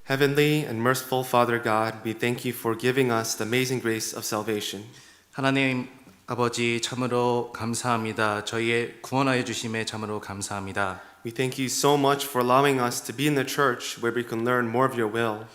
Heavenly and merciful Father God, we thank you for giving us the amazing grace of salvation. 하나님 아버지 참으로 감사합니다. 저희의 구원하여 주심에 참으로 감사합니다. We thank you so much for allowing us to be in the church where we can learn more of your will.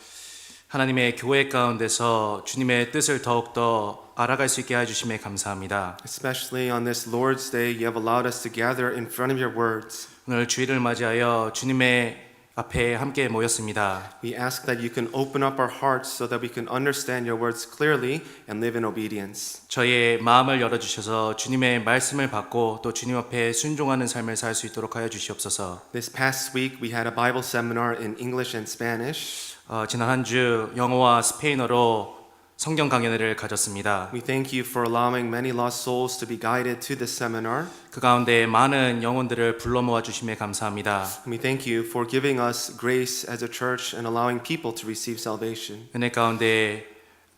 하나님의 교회 가운데서 주님의 뜻을 더욱더 알아갈 수 있게 해주심에 감사합니다. Especially on this Lord's Day, you have allowed us to gather in front of your words. 오늘 주일을 맞이하여 주님의 앞에 함께 모였습니다. We ask that you can open up our hearts so that we can understand your words clearly and live in obedience. 저희의 마음을 열어주셔서 주님의 말씀을 받고 또 주님 앞에 순종하는 삶을 살 수 있도록 하여 주시옵소서. This past week, we had a Bible seminar in English and Spanish. 지난 한 주 영어와 스페인어로 성경 강연회를 가졌습니다. We thank you for allowing many lost souls to be guided to this seminar. 그 가운데 많은 영혼들을 불러 모아 주심에 감사합니다. And we thank you for giving us grace as a church and allowing people to receive salvation. 은혜 가운데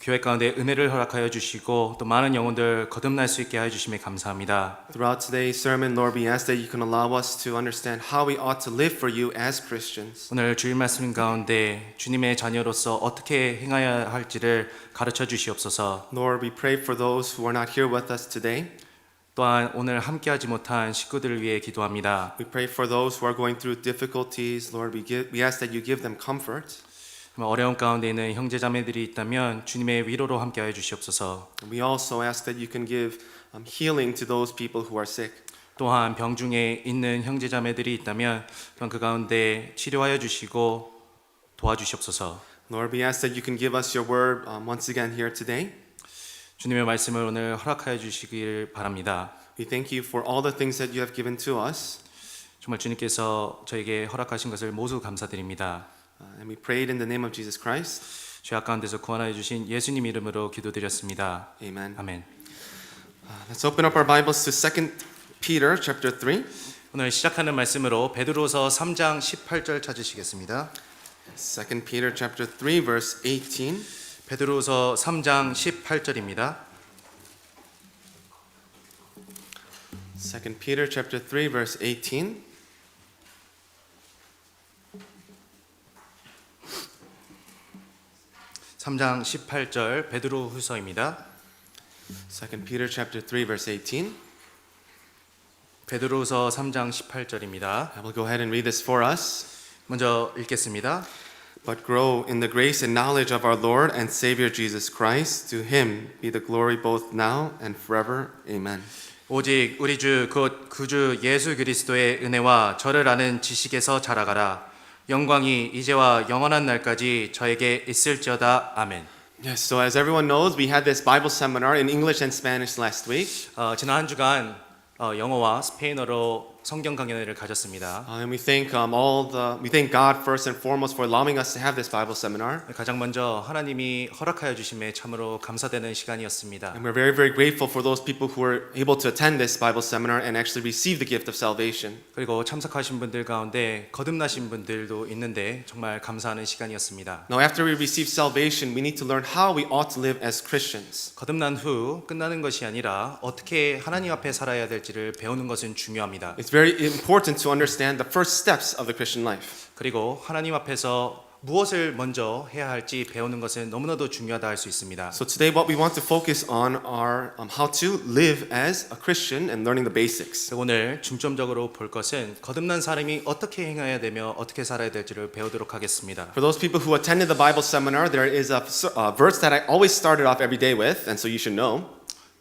교회 가운데 은혜를 허락하여 주시고 또 많은 영혼들 거듭날 수 있게 해 주심에 감사합니다. Throughout today's sermon, Lord, we ask that you can allow us to understand how we ought to live for you as Christians. 오늘 주일 말씀 가운데 주님의 자녀로서 어떻게 행해야 할지를 가르쳐 주시옵소서. Lord, we pray for those who are not here with us today. 또한 오늘 함께하지 못한 식구들을 위해 기도합니다. We pray for those who are going through difficulties. Lord, we ask that you give them comfort. 어려운 가운데 있는 형제자매들이 있다면 주님의 위로로 함께하여 주시옵소서. We also ask that you can give healing to those people who are sick. 또한 병 중에 있는 형제자매들이 있다면 그 가운데 치료하여 주시고 도와주시옵소서. Lord, we ask that you can give us your word once again here today. 주님의 말씀을 오늘 허락하여 주시길 바랍니다. We thank you for all the things that you have given to us. 정말 주님께서 저에게 허락하신 것을 모두 감사드립니다. And we prayed in the name of Jesus Christ. 죄악 가운데서 구원하여 주신 예수님 이름으로 기도드렸습니다. Amen. 아멘. Let's open up our Bibles to 2 Peter chapter 3. 오늘 시작하는 말씀으로 베드로서 3장 18절 찾으시겠습니다. 2 Peter chapter 3 verse 18. 베드로서 3장 18절입니다. 2 Peter chapter 3 verse 18. (3장 18절) 베드로 후서입니다. 2 Peter chapter 3 verse 18. 베드로서 3장 18절입니다. I will go ahead and read this for us. 먼저 읽겠습니다. But grow in the grace and knowledge of our Lord and Savior Jesus Christ. To him be the glory both now and forever. Amen. 오직 우리 주 곧 구주 예수 그리스도의 은혜와 저를 아는 지식에서 자라가라. 영광이 이제와 영원한 날까지 저에게 있을지어다. 아멘. Yes, so as everyone knows, we had this Bible seminar in English and Spanish last week. 지난 한 주간 영어와 스페인어로 성경 강연회를 가졌습니다. And we thank we thank God first and foremost for allowing us to have this Bible seminar. 가장 먼저 하나님이 허락하여 주심에 참으로 감사되는 시간이었습니다. And we're very, very grateful for those people who were able to attend this Bible seminar and actually receive the gift of salvation. 그리고 참석하신 분들 가운데 거듭나신 분들도 있는데 정말 감사하는 시간이었습니다. Now, after we receive salvation, we need to learn how we ought to live as Christians. 거듭난 후 끝나는 것이 아니라 어떻게 하나님 앞에 살아야 될지를 배우는 것은 중요합니다. It's very important to understand the first steps of the Christian life. 그리고 하나님 앞에서 무엇을 먼저 해야 할지 배우는 것은 너무나도 중요하다 할 수 있습니다. So today what we want to focus on are how to live as a Christian and learning the basics. 오늘 중점적으로 볼 것은 거듭난 사람이 어떻게 행해야 되며 어떻게 살아야 될지를 배우도록 하겠습니다. For those people who attended the Bible seminar, there is a verse that I always started off every day with, and so you should know.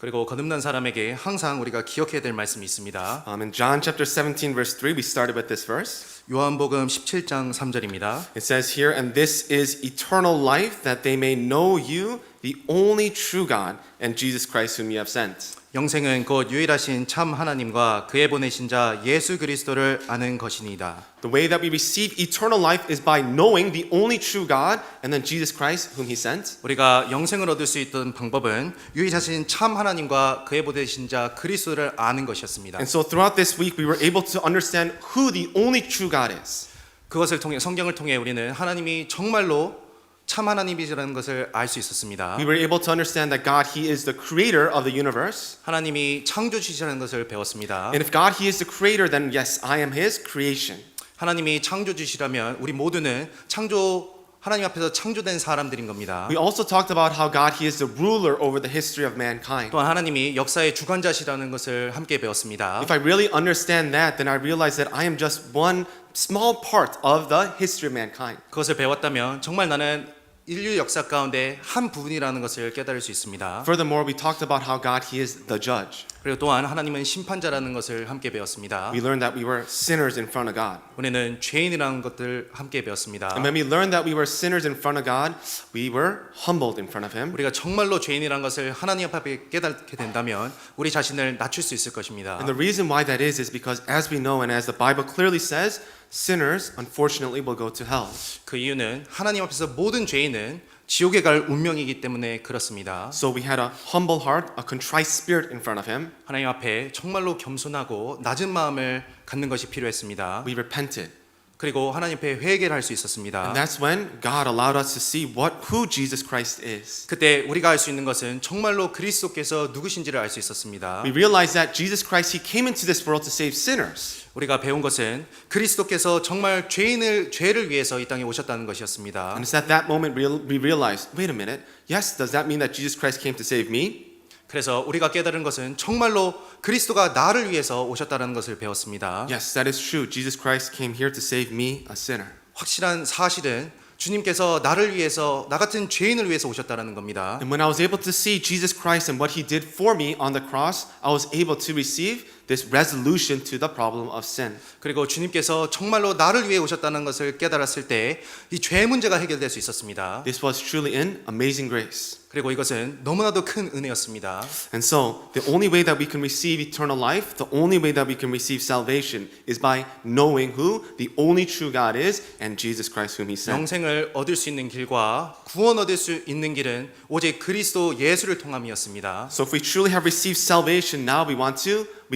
그리고 거듭난 사람에게 항상 우리가 기억해야 될 말씀이 있습니다. In John chapter 17 verse 3, we started with this verse. 요한복음 17장 3절입니다. It says here, and this is eternal life, that they may know you, the only true God, and Jesus Christ whom you have sent. 영생은 곧 유일하신 참 하나님과 그의 보내신 자 예수 그리스도를 아는 것이니이다. The way that we receive eternal life is by knowing the only true God and then Jesus Christ whom he sent. 우리가 영생을 얻을 수 있던 방법은 유일하신 참 하나님과 그의 보내신 자 그리스도를 아는 것이었습니다. And so throughout this week we were able to understand who the only true God is. 그것을 통해 성경을 통해 우리는 하나님이 정말로 참 하나님이라는 것을 알 수 있었습니다. We were able to understand that God, he is the creator of the universe. 하나님이 창조주시라는 것을 배웠습니다. And if God, he is the creator, then yes, I am his creation. 하나님이 창조주시라면 우리 모두는 창조 하나님 앞에서 창조된 사람들인 겁니다. We also talked about how God, He is the ruler over the history of mankind. 또한 하나님이 역사의 주관자시라는 것을 함께 배웠습니다. If I really understand that, then I realize that I am just one small part of the history of mankind. 그것을 배웠다면 정말 나는 인류 역사 가운데 한 부분이라는 것을 깨달을 수 있습니다. Furthermore, we talked about how God, He is the judge. 그리고 또한 하나님은 심판자라는 것을 함께 배웠습니다. We learned that we were sinners in front of God. 우리는 죄인이라는 것들 함께 배웠습니다. And when we learned that we were sinners in front of God, we were humbled in front of Him. 우리가 정말로 죄인이라는 것을 하나님 앞에 깨닫게 된다면 우리 자신을 낮출 수 있을 것입니다. And the reason why that is because as we know and as the Bible clearly says, sinners unfortunately will go to hell. 그 이유는 하나님 앞에서 모든 죄인은 지옥에 갈 운명이기 때문에 그렇습니다. So we had a humble heart, a contrite spirit in front of Him. 하나님 앞에 정말로 겸손하고 낮은 마음을 갖는 것이 필요했습니다. We repented. 그리고 하나님 앞에 회개를 할 수 있었습니다. And that's when God allowed us to see who Jesus Christ is. 그때 우리가 알 수 있는 것은 정말로 그리스도께서 누구신지를 알 수 있었습니다. We realized that Jesus Christ, He came into this world to save sinners. 우리가 배운 것은 그리스도께서 정말 죄를 위해서 이 땅에 오셨다는 것이었습니다. And it's at that moment we realized, wait a minute, yes, does that mean that Jesus Christ came to save me? 그래서 우리가 깨달은 것은 정말로 그리스도가 나를 위해서 오셨다는 것을 배웠습니다. Yes, that is true. Jesus Christ came here to save me, a sinner. 확실한 사실은 주님께서 나를 위해서 나 같은 죄인을 위해서 오셨다는 겁니다. And when I was able to see Jesus Christ and what He did for me on the cross, I was able to receive this resolution to the problem of sin. 그리고 주님께서 정말로 나를 위해 오셨다는 것을 깨달았을 때 이 죄 문제가 해결될 수 있었습니다. This was truly an amazing grace. 그리고 이것은 너무나도 큰 은혜였습니다. And so, the only way that we can receive eternal life, the only way that we can receive salvation is by knowing who the only true God is and Jesus Christ whom He sent. 영생을 얻을 수 있는 길과 구원 얻을 수 있는 길은 오직 그리스도 예수를 통함이었습니다. So if we truly have received salvation now we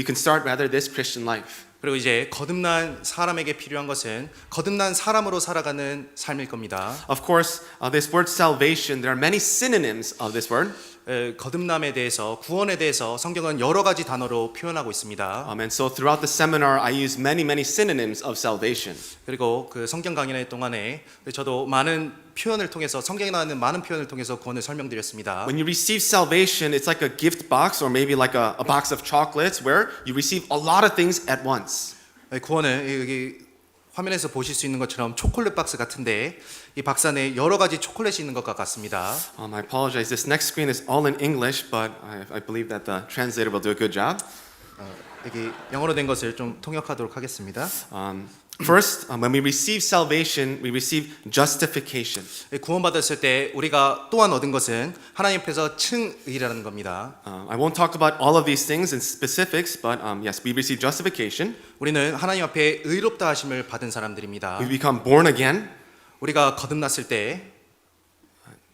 can start rather this Christian life. 그리고 이제 거듭난 사람에게 필요한 것은 거듭난 사람으로 살아가는 삶일 겁니다. Of course, this word salvation, there are many synonyms of this word. 거듭남에 대해서 구원에 대해서 성경은 여러 가지 단어로 표현하고 있습니다. And so throughout the seminar, I use many synonyms of salvation. 그리고 그 성경 강연의 동안에 저도 많은 표현을 통해서 성경에 나오는 많은 표현을 통해서 구원을 설명드렸습니다. When you receive salvation, it's like a gift box or maybe like a box of chocolates where you receive a lot of things at once. 구원은 여기 화면에서 보실 수 있는 것처럼 초콜릿 박스 같은데 이 박스 안에 여러 가지 초콜릿이 있는 것과 같습니다. I apologize. This next screen is all in English, but I believe that the translator will do a good job. 여기 영어로 된 것을 좀 통역하도록 하겠습니다. First, when we receive salvation, we receive justification. 구원받았을 때 우리가 또한 얻은 것은 하나님 앞에서 칭의라는 겁니다. I won't talk about all of these things in specifics, but yes, we receive justification. 우리는 하나님 앞에 의롭다 하심을 받은 사람들입니다. We become born again. 우리가 거듭났을 때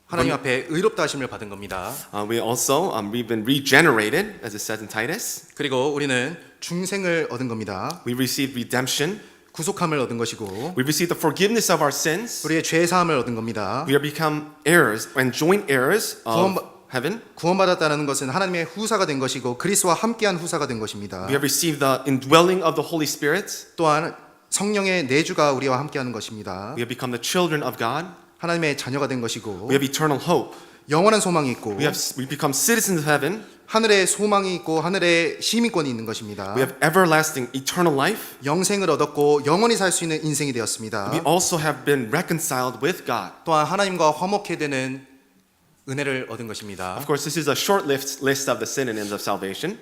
하나님 앞에 의롭다 하심을 받은 겁니다. We've been regenerated, as it says in Titus. 그리고 우리는 중생을 얻은 겁니다. We receive redemption. 구속함을 얻은 것이고 We receive the forgiveness of our sins. 우리의 죄 사함을 얻은 겁니다. We have become heirs and joint heirs of heaven. 구원받았다는 것은 하나님의 후사가 된 것이고 그리스도와 함께한 후사가 된 것입니다. We have received the indwelling of the Holy Spirit. 또한 성령의 내주가 우리와 함께하는 것입니다. We have become the children of God. 하나님의 자녀가 된 것이고 We have eternal hope. 영원한 소망이 있고 We become citizens of heaven. 하늘의 소망이 있고 하늘의 시민권이 있는 것입니다. We have everlasting eternal life. 영생을 얻었고 영원히 살 수 있는 인생이 되었습니다. We also have been reconciled with God. 또한 하나님과 화목해 되는 은혜를 얻은 것입니다. Of course, this is a short list of the synonyms of salvation.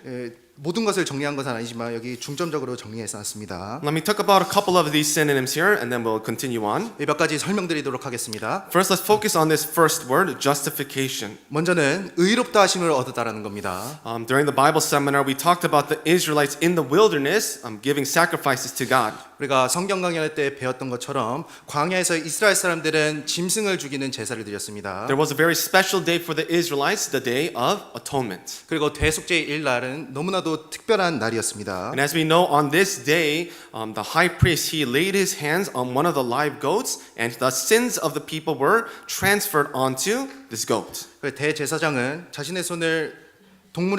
모든 것을 정리한 것은 아니지만 여기 중점적으로 정리해서 놨습니다. Let me talk about a couple of these synonyms here, and then we'll continue on. 몇 가지 설명드리도록 하겠습니다. First, let's focus on this first word, justification. 먼저는 의롭다 하심을 얻었다라는 겁니다. During the Bible seminar, we talked about the Israelites in the wilderness giving sacrifices to God. 우리가 성경 강연할 때 배웠던 것처럼 광야에서 이스라엘 사람들은 짐승을 죽이는 제사를 드렸습니다. There was a very special day for the Israelites, the Day of Atonement. 그리고 대속죄의 일날은 너무나도 특별한 날이었습니다. And as we know, on this day, the high priest, he laid his hands on one of the live goats, and the sins of the people were transferred onto this goat. 대제사장은 자신의 손을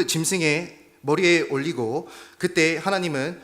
짐승의 머리에 올리고 그때 하나님은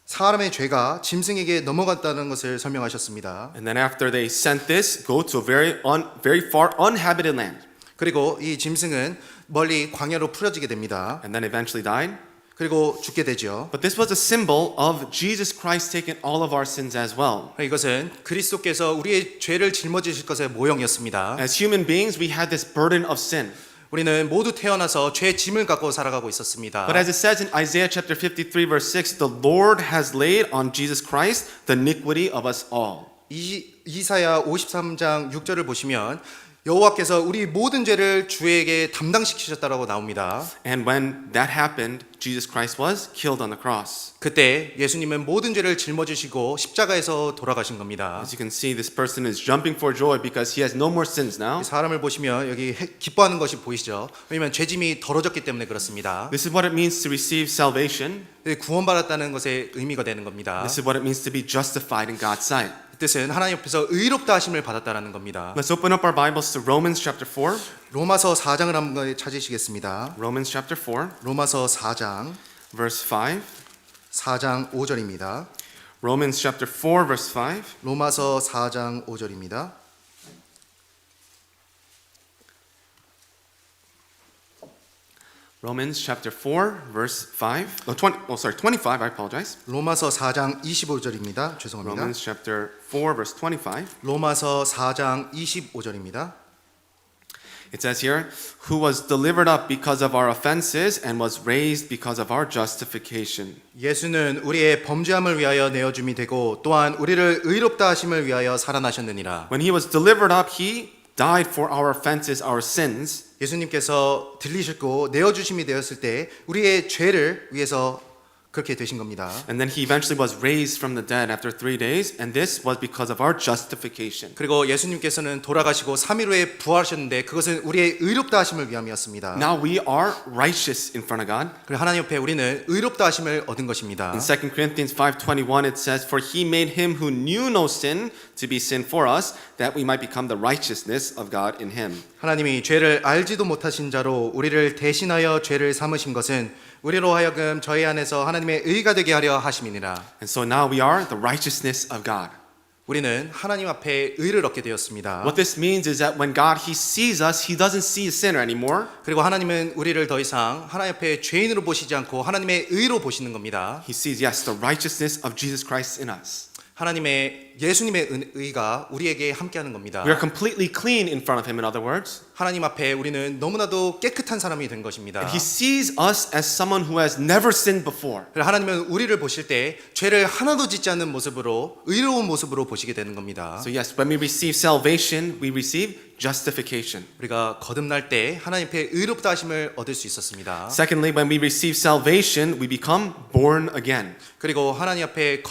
사람의 죄가 짐승에게 넘어갔다는 것을 설명하셨습니다. And then after they sent this, go to a very far uninhabited land. 그리고 이 짐승은 멀리 광야로 풀어지게 됩니다. And then eventually died. 그리고 죽게 되죠. But this was a symbol of Jesus Christ taking all of our sins as well. 이것은 그리스도께서 우리의 죄를 짊어지실 것의 모형이었습니다. As human beings, we had this burden of sin. 우리는 모두 태어나서 죄의 짐을 갖고 살아가고 있었습니다. But as it says in Isaiah chapter 53 verse 6, the Lord has laid on Jesus Christ the iniquity of us all. 이사야 53장 6절을 보시면 여호와께서 우리 모든 죄를 주에게 담당시키셨다라고 나옵니다. And when that happened, Jesus Christ was killed on the cross. 그때 예수님은 모든 죄를 짊어지시고 십자가에서 돌아가신 겁니다. As you can see, this person is jumping for joy because he has no more sins now. 사람을 보시면 여기 기뻐하는 것이 보이시죠? 왜냐하면 죄짐이 덜어졌기 때문에 그렇습니다. This is what it means to receive salvation. 구원받았다는 것의 의미가 되는 겁니다. This is what it means to be justified in God's sight. 그 뜻은 하나님 앞에서 의롭다 하심을 받았다는 겁니다. Let's open up our Bibles to Romans chapter 4. 로마서 4장을 한번 찾으시겠습니다. Romans chapter 4, 로마서 4장 verse 5. 4장 5절입니다. Romans chapter 4, verse 5. 로마서 4장 5절입니다. Romans chapter 4, verse 5. 25, I apologize. 로마서 4장 25절입니다. 죄송합니다. Romans chapter 4, verse 25. 로마서 4장 25절입니다. It says here, who was delivered up because of our offenses and was raised because of our justification. 예수는 우리의 범죄함을 위하여 내어줌이 되고 또한 우리를 의롭다 하심을 위하여 살아나셨느니라. When he was delivered up, he died for our offenses, our sins. 예수님께서 들리셨고 내어주심이 되었을 때 우리의 죄를 위해서 그렇게 되신 겁니다. And then he eventually was raised from the dead after 3 days, and this was because of our justification. 그리고 예수님께서는 돌아가시고 3일 후에 부활하셨는데 그것은 우리의 의롭다 하심을 위함이었습니다. Now we are righteous in front of God. 그리고 하나님 옆에 우리는 의롭다 하심을 얻은 것입니다. In 2 Corinthians 5:21 it says, for he made him who knew no sin to be sin for us, that we might become the righteousness of God in him. 하나님이 죄를 알지도 못하신 자로 우리를 대신하여 죄를 삼으신 것은 우리로 하여금 저희 안에서 하나님의 의가 되게 하려 하심이니라. And so now we are the righteousness of God. 우리는 하나님 앞에 의를 얻게 되었습니다. What this means is that when God he sees us, he doesn't see a sinner anymore. 그리고 하나님은 우리를 더 이상 하나님 앞에 죄인으로 보시지 않고 하나님의 의로 보시는 겁니다. He sees, yes, the righteousness of Jesus Christ in us. 하나님의 예수님의 의가 우리에게 함께하는 겁니다. We are completely clean in front of him, in other words. 하나님 앞에 우리는 너무나도 깨끗한 사람이 된 것입니다. And he sees us as someone who has never sinned before. 하나님은 우리를 보실 때 죄를 하나도 짓지 않는 모습으로 의로운 모습으로 보시게 되는 겁니다. So yes, when we receive salvation, we receive justification. 우리가 거듭날 때 하나님 앞에 의롭다 하심을 얻을 수 있었습니다. Secondly, when we receive salvation, we become born again. 그리고 하나님 앞에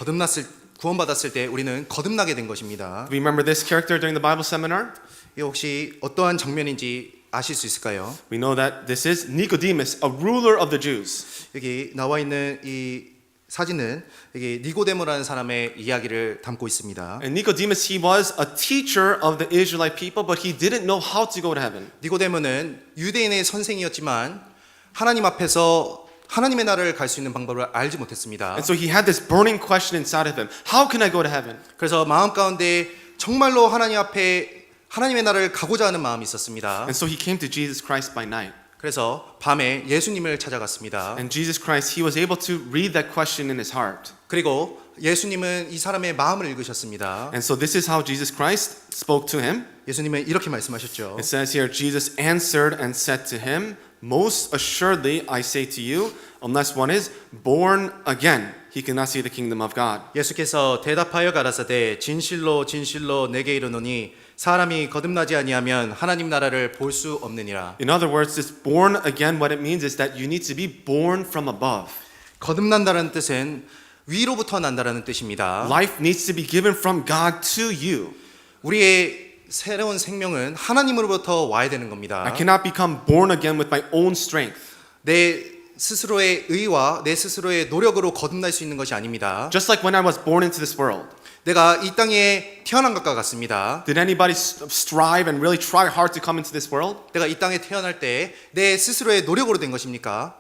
구원받았을 때 우리는 거듭나게 된 것입니다. Do we remember this character during the Bible seminar? 이 혹시 어떠한 장면인지 아실 수 있을까요? We know that this is Nicodemus, a ruler of the Jews. 여기 나와 있는 이 사진은 여기 니고데모라는 사람의 이야기를 담고 있습니다. And Nicodemus, he was a teacher of the Israelite people, but he didn't know how to go to heaven. 니고데모는 유대인의 선생이었지만 하나님 앞에서 하나님의 나라를 갈 수 있는 방법을 알지 못했습니다. And so he had this burning question inside of him. How can I go to heaven? 그래서 마음 가운데 정말로 하나님 앞에 하나님의 나라를 가고자 하는 마음이 있었습니다. And so he came to Jesus Christ by night. 그래서 밤에 예수님을 찾아갔습니다. And Jesus Christ, he was able to read that question in his heart. 그리고 예수님은 이 사람의 마음을 읽으셨습니다. And so this is how Jesus Christ spoke to him. 예수님은 이렇게 말씀하셨죠. It says here, Jesus answered and said to him, most assuredly I say to you, unless one is born again, he cannot see the kingdom of God. 예수께서 대답하여 가라사대 진실로 진실로 내게 이르노니 사람이 거듭나지 아니하면 하나님 나라를 볼 수 없느니라. In other words, this born again, what it means is that you need to be born from above. 거듭난다는 뜻은 위로부터 난다라는 뜻입니다. Life needs to be given from God to you. 우리의 새로운 생명은 하나님으로부터 와야 되는 겁니다. I cannot become born again with my own strength. 내 스스로의 의와 내 스스로의 노력으로 거듭날 수 있는 것이 아닙니다. Just like when I was born into this world. 내가 이 땅에 태어난 것과 같습니다. Did anybody strive and really try hard to come into this world? 내가 이 땅에 태어날 때 내 스스로의 노력으로 된 것입니까?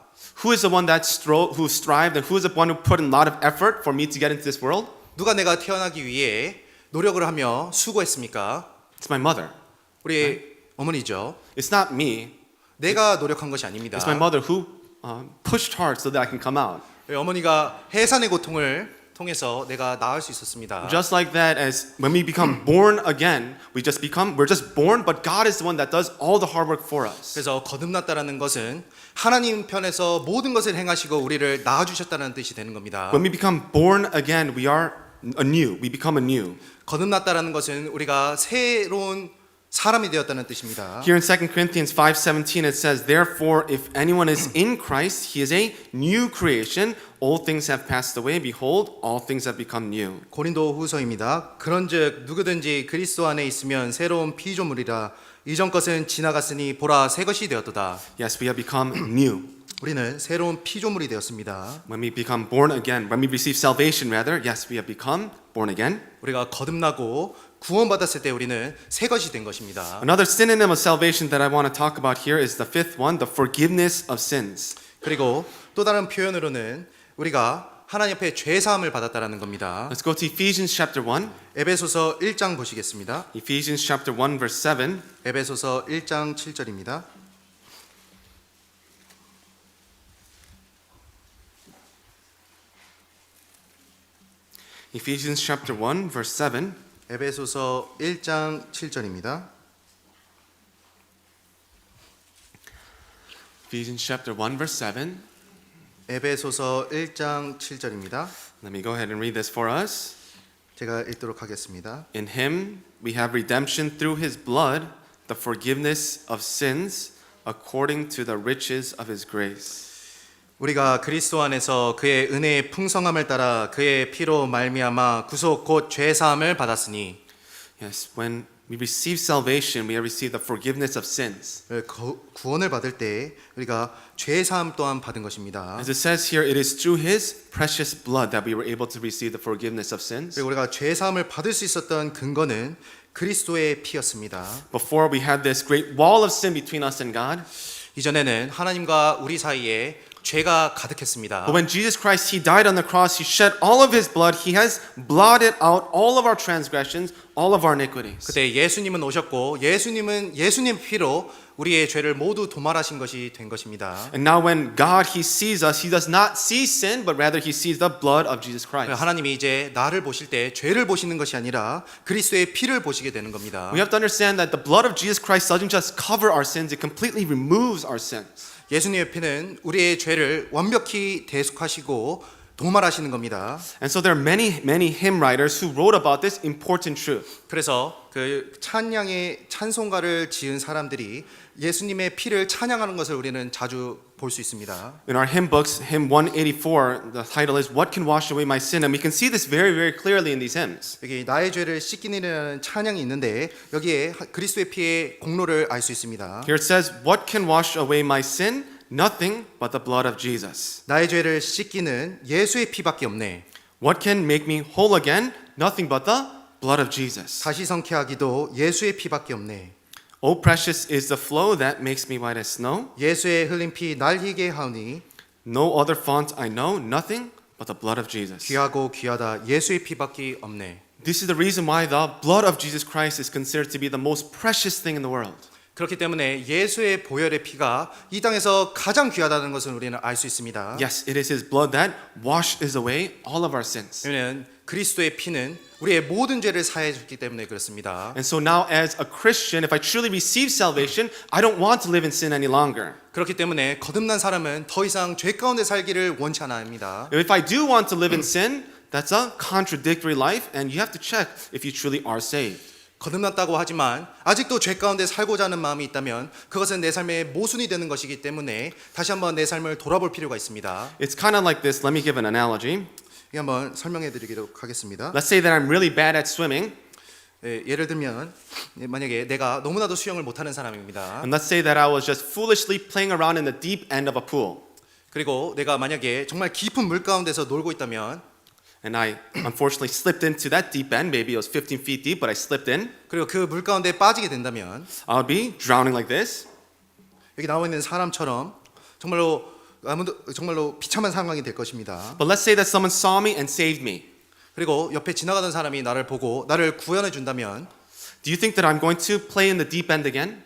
Who is the one that who strived and who is the one who put in a lot of effort for me to get into this world? 누가 내가 태어나기 위해 노력을 하며 수고했습니까? It's my mother. 우리 어머니죠. It's not me. 내가 노력한 것이 아닙니다. It's my mother who pushed hard so that I can come out. 어머니가 해산의 고통을 통해서 내가 나을 수 있었습니다. Just like that, as when we become born again, we're just born, but God is the one that does all the hard work for us. 그래서 거듭났다라는 것은 하나님 편에서 모든 것을 행하시고 우리를 낳아 주셨다는 뜻이 되는 겁니다. When we become born again, we are anew. We become anew. 거듭났다라는 것은 우리가 새로운 사람이 되었다는 뜻입니다. Here in 2 Corinthians 5:17 it says, "Therefore, if anyone is in Christ, he is a new creation. All things have passed away. Behold, all things have become new." 고린도 후서입니다. 그런즉 누구든지 그리스도 안에 있으면 새로운 피조물이라 이전 것은 지나갔으니 보라 새 것이 되었도다. Yes, we have become new. 우리는 새로운 피조물이 되었습니다. When we become born again, when we receive salvation rather, yes, we have become born again. 우리가 거듭나고 구원받았을 때 우리는 새 것이 된 것입니다. Another synonym of salvation that I want to talk about here is the fifth one, the forgiveness of sins. 그리고 또 다른 표현으로는 우리가 하나님 앞에 죄 사함을 받았다라는 겁니다. Let's go to Ephesians chapter 1. 에베소서 1장 보시겠습니다. Ephesians chapter 1 verse 7. 에베소서 1장 7절입니다. Ephesians chapter 1 verse 7. 에베소서 1장 7절입니다. Ephesians chapter 1 verse 7. 에베소서 1장 7절입니다. Let me go ahead and read this for us. 제가 읽도록 하겠습니다. In him we have redemption through his blood, the forgiveness of sins according to the riches of his grace. 우리가 그리스도 안에서 그의 은혜의 풍성함을 따라 그의 피로 말미암아 구속 곧 죄 사함을 받았으니. Yes, when we receive salvation, we have received the forgiveness of sins. 구원을 받을 때 우리가 죄 사함 또한 받은 것입니다. As it says here, it is through his precious blood that we were able to receive the forgiveness of sins. 그리고 우리가 죄 사함을 받을 수 있었던 근거는 그리스도의 피였습니다. Before we had this great wall of sin between us and God. 이전에는 하나님과 우리 사이에 죄가 가득했습니다. But when Jesus Christ, he died on the cross, he shed all of his blood, he has blotted out all of our transgressions, all of our iniquities. 그때 예수님은 오셨고 예수님 피로 우리의 죄를 모두 도말하신 것이 된 것입니다. And now when God, he sees us, he does not see sin, but rather he sees the blood of Jesus Christ. 하나님이 이제 나를 보실 때 죄를 보시는 것이 아니라 그리스도의 피를 보시게 되는 겁니다. We have to understand that the blood of Jesus Christ doesn't just cover our sins, it completely removes our sins. 예수님의 피는 우리의 죄를 완벽히 대속하시고 도말하시는 겁니다. And so there are many hymn writers who wrote about this important truth. 그래서 그 찬양의 찬송가를 지은 사람들이 예수님의 피를 찬양하는 것을 우리는 자주 볼 수 있습니다. In our hymn books, hymn 184, the title is What Can Wash Away My Sin? And we can see this very, very clearly in these hymns. 여기 나의 죄를 씻기니라는 찬양이 있는데 여기에 그리스도의 피의 공로를 알 수 있습니다. Here it says, What can wash away my sin? Nothing but the blood of Jesus. 나의 죄를 씻기는 예수의 피밖에 없네. What can make me whole again? Nothing but the blood of Jesus. 다시 성케하기도 예수의 피밖에 없네. Oh, precious is the flow that makes me white as snow. 예수의 흘린 피 날 희게 하오니 No other font I know, nothing but the blood of Jesus. 귀하고 귀하다 예수의 피밖에 없네. This is the reason why the blood of Jesus Christ is considered to be the most precious thing in the world. 그렇기 때문에 예수의 보혈의 피가 이 땅에서 가장 귀하다는 것을 우리는 알 수 있습니다. Yes, it is His blood that washes away all of our sins. 왜냐하면 그리스도의 피는 우리의 모든 죄를 사해 줬기 때문에 그렇습니다. And so now as a Christian, if I truly receive salvation, I don't want to live in sin any longer. 그렇기 때문에 거듭난 사람은 더 이상 죄 가운데 살기를 원치 않아 합니다. If I do want to live in sin, that's a contradictory life, and you have to check if you truly are saved. 거듭났다고 하지만 아직도 죄 가운데 살고자 하는 마음이 있다면 그것은 내 삶의 모순이 되는 것이기 때문에 다시 한번 내 삶을 돌아볼 필요가 있습니다. It's kind of like this. Let me give an analogy. 이 한번 설명해 드리도록 하겠습니다. Let's say that I'm really bad at swimming, 예를 들면 만약에 내가 너무나도 수영을 못하는 사람입니다. and let's say that I was just foolishly playing around in the deep end of a pool, 그리고 내가 만약에 정말 깊은 물 가운데서 놀고 있다면 and I unfortunately slipped into that deep end. Maybe it was 15 feet deep, but I slipped in. 그리고 그 물 가운데 빠지게 된다면 I would be drowning like this. 여기 나와 있는 사람처럼 정말로 아무도 정말로 비참한 상황이 될 것입니다. But let's say that someone saw me and saved me. 그리고 옆에 지나가던 사람이 나를 보고 나를 구원해 준다면 Do you think that I'm going to play in the deep end again?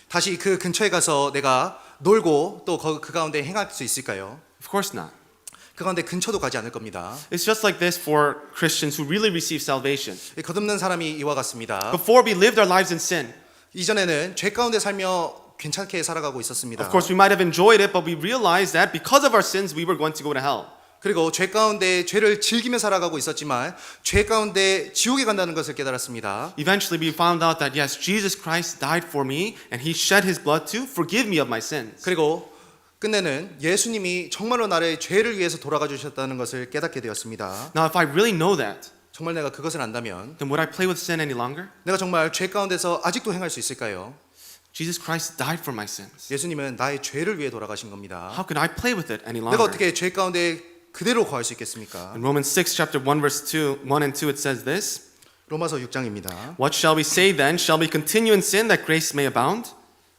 다시 그 근처에 가서 내가 놀고 또 그 가운데 행할 수 있을까요? Of course not. 그 가운데 근처도 가지 않을 겁니다. It's just like this for Christians who really receive salvation. 이 거듭난 사람이 이와 같습니다. Before we lived our lives in sin. 이전에는 죄 가운데 살며 괜찮게 살아가고 있었습니다. Of course, we might have enjoyed it, but we realized that because of our sins, we were going to go to hell. 그리고 죄 가운데 죄를 즐기며 살아가고 있었지만 죄 가운데 지옥에 간다는 것을 깨달았습니다. Eventually, we found out that yes, Jesus Christ died for me, and He shed His blood to forgive me of my sins. 그리고 끝내는 예수님이 정말로 나를 죄를 위해서 돌아가 주셨다는 것을 깨닫게 되었습니다. Now, if I really know that, 정말 내가 그것을 안다면 then would I play with sin any longer? 내가 정말 죄 가운데서 아직도 행할 수 있을까요? Jesus Christ died for my sins. 예수님은 나의 죄를 위해 돌아가신 겁니다. How can I play with it any 내가 longer? 어떻게 죄 가운데 그대로 거할 수 있겠습니까? In Romans 6, chapter 1, verse 1 and 2, it says this. 로마서 6장입니다. What shall we say then? Shall we continue in sin that grace may abound?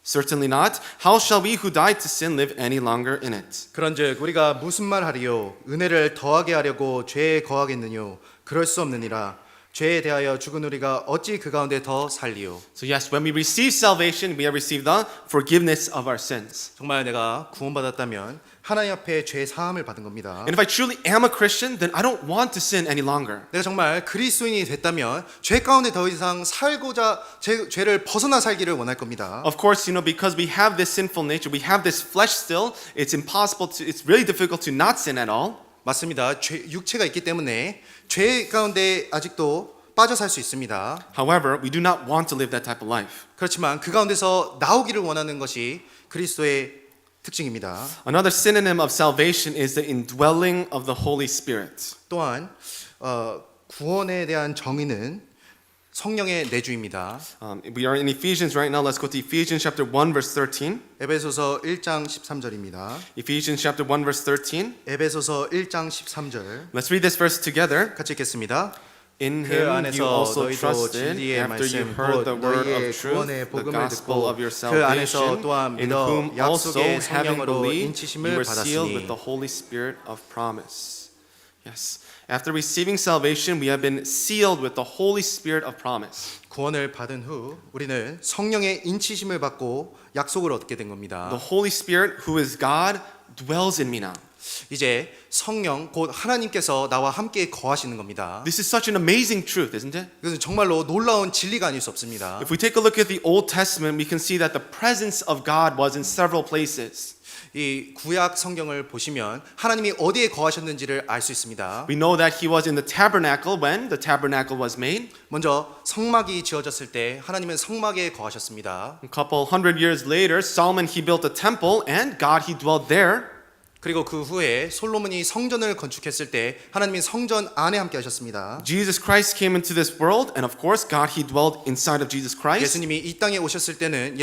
Certainly not. How shall we who died to sin live any longer in it? 그런즉 우리가 무슨 말 하리요? 은혜를 더하게 하려고 죄에 거하겠느뇨? 그럴 수 없느니라. 죄에 대하여 죽은 우리가 어찌 그 가운데 더 살리요? So yes, when we receive salvation, we have received the forgiveness of our sins. 정말 내가 구원받았다면 하나님 앞에 죄 사함을 받은 겁니다. And if I truly am a Christian, then I don't want to sin any longer. 내가 정말 그리스도인이 됐다면 죄 가운데 더 이상 살고자 죄를 벗어나 살기를 원할 겁니다. Of course, because we have this sinful nature, we have this flesh still, it's really difficult to not sin at all. 맞습니다. 육체가 있기 때문에 죄 가운데 아직도 빠져 살 수 있습니다. However, we do not want to live that type of life. 그렇지만 그 가운데서 나오기를 원하는 것이 그리스도의 특징입니다. Another synonym of salvation is the indwelling of the Holy Spirit. 또한 구원에 대한 정의는 성령의 내주입니다. We are in Ephesians right now. Let's go to Ephesians chapter 1, verse 13. 에베소서 1장 13절입니다. Ephesians chapter 1, verse 13. 에베소서 1장 13절 Let's read this verse together. 같이 읽겠습니다. In 그 him you 안에서 also 너희도 trusted 진리의 after you 말씀 heard 곧 the word 너희의 of truth, 구원의 the 복음을 gospel 듣고 of your 그 안에서 salvation, 또한 in 믿어 whom also, 약속의 having 성령으로 believed, you 인치심을 were sealed with the 받았으니 Holy Spirit of promise. Yes. After receiving salvation, we have been sealed with the Holy Spirit of promise. 구원을 받은 후 우리는 성령의 인치심을 받고 약속을 얻게 된 겁니다. The Holy Spirit, who is God, dwells in me now. 이제 성령 곧 하나님께서 나와 함께 거하시는 겁니다. This is such an amazing truth, isn't it? 이것은 정말로 놀라운 진리가 아닐 수 없습니다. If we take a look at the Old Testament, we can see that the presence of God was in several places. 이 구약 성경을 보시면 하나님이 어디에 거하셨는지를 알 수 있습니다. We know that He was in the tabernacle when the tabernacle was made. 먼저 성막이 지어졌을 때 하나님은 성막에 거하셨습니다. A couple hundred years later, Solomon he built a temple, and God he dwelled there. 그리고 그 후에 솔로몬이 성전을 건축했을 때 하나님이 성전 안에 함께 하셨습니다. Jesus Christ came into this world, and of course, God he dwelled inside of Jesus Christ. 예수님이 이 땅에 오셨을 때는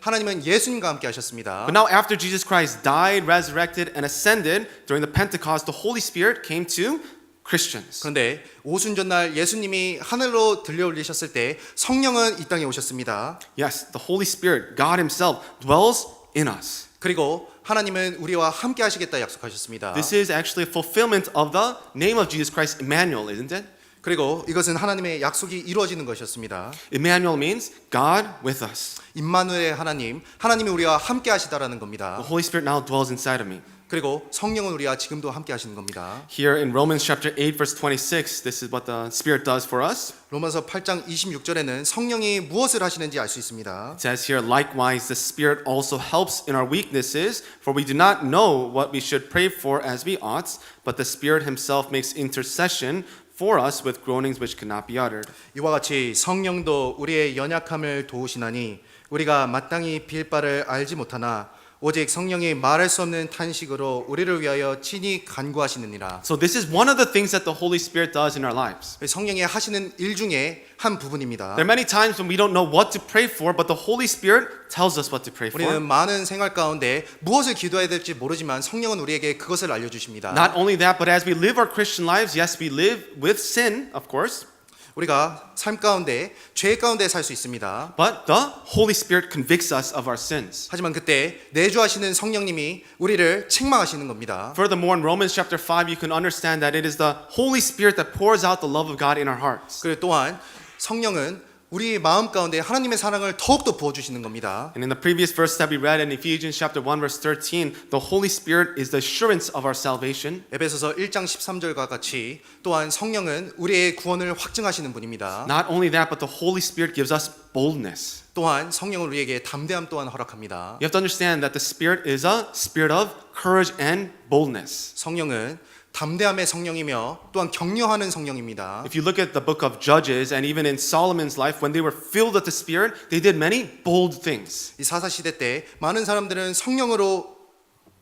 하나님은 예수님과 함께 하셨습니다. But now, after Jesus Christ died, resurrected, and ascended during the Pentecost, the Holy Spirit came to Christians. 그런데 오순절날 예수님이 하늘로 들려올리셨을 때 성령은 이 땅에 오셨습니다. Yes, the Holy Spirit, God Himself, dwells in us. 그리고 하나님은 우리와 함께 하시겠다 약속하셨습니다. This is actually a fulfillment of the name of Jesus Christ, Emmanuel, isn't it? 그리고 이것은 하나님의 약속이 이루어지는 것이었습니다. Emmanuel means God with us. 임마누엘의 하나님이 우리와 함께 하시다라는 겁니다. The Holy Spirit now dwells inside of me. 그리고 성령은 우리와 지금도 함께 하시는 겁니다. Here in Romans chapter 8 verse 26, this is what the Spirit does for us. 로마서 8장 26절에는 성령이 무엇을 하시는지 알 수 있습니다. It says here, likewise, the Spirit also helps in our weaknesses, for we do not know what we should pray for as we ought, but the Spirit Himself makes intercession for us with groanings which cannot be uttered. 이와 같이 성령도 우리의 연약함을 도우시나니 우리가 마땅히 빌 바를 알지 못하나 오직 성령이 말할 수 없는 탄식으로 우리를 위하여 친히 간구하시느니라. So this is one of the things that the Holy Spirit does in our lives. 성령이 하시는 일 중에 한 부분입니다. There are many times when we don't know what to pray for, but the Holy Spirit tells us what to pray for. 우리는 많은 생활 가운데 무엇을 기도해야 될지 모르지만 성령은 우리에게 그것을 알려주십니다. Not only that, but as we live our Christian lives, yes, we live with sin, of course. 우리가 삶 가운데 죄 가운데 살 수 있습니다. But the Holy Spirit convicts us of our sins. 하지만 그때 내주하시는 성령님이 우리를 책망하시는 겁니다. Furthermore, in Romans chapter 5, you can understand that it is the Holy Spirit that pours out the love of God in our hearts. 그리고 또한 성령은 우리 마음 가운데 하나님의 사랑을 더욱더 부어주시는 겁니다. And in the previous verse that we read in Ephesians chapter 1 verse 13, the Holy Spirit is the assurance of our salvation. 에베소서 1장 13절과 같이 또한 성령은 우리의 구원을 확증하시는 분입니다. Not only that, but the Holy Spirit gives us boldness. 또한 성령은 우리에게 담대함 또한 허락합니다. You have to understand that the Spirit is a spirit of courage and boldness. 성령은 담대함의 성령이며 또한 격려하는 성령입니다. If you look at the book of Judges and even in Solomon's life, when they were filled with the Spirit, they did many bold things. 이 사사 시대 때 많은 사람들은 성령으로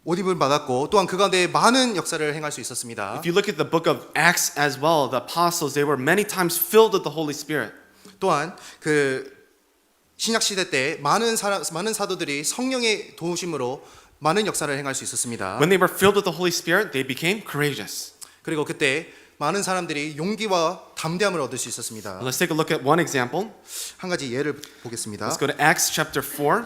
옷 입을 받았고 또한 그 가운데 많은 역사를 행할 수 있었습니다. If you look at the book of Acts as well, the apostles, they were many times filled with the Holy Spirit. 또한 그 신약 시대 때 많은 사도들이 성령의 도우심으로 많은 역사를 행할 수 있었습니다. When they were filled with the Holy Spirit, they became courageous. 그리고 그때 많은 사람들이 용기와 담대함을 얻을 수 있었습니다. Let's take a look at one example. 한 가지 예를 보겠습니다. Let's go to Acts chapter 4.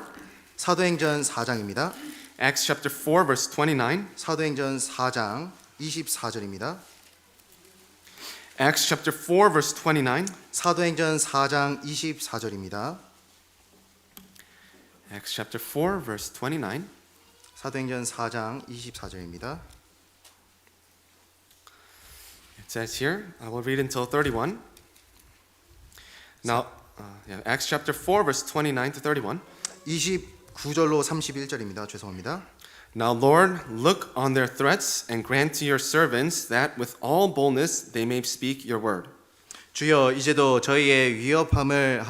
사도행전 4장입니다. Acts chapter 4 verse 29. 사도행전 4장 24절입니다. Acts chapter 4 verse 29. 사도행전 4장 24절입니다. Acts chapter 4 verse 29. 사도행전 4장 24절입니다. It says here, I will read until 31. Now, Acts chapter 4 verse 29 to 31. 29절로 31절입니다. 죄송합니다. Now, Lord, look on their threats and grant to your servants that with all boldness they may speak your word. 주여 이제도 저희의 위협함을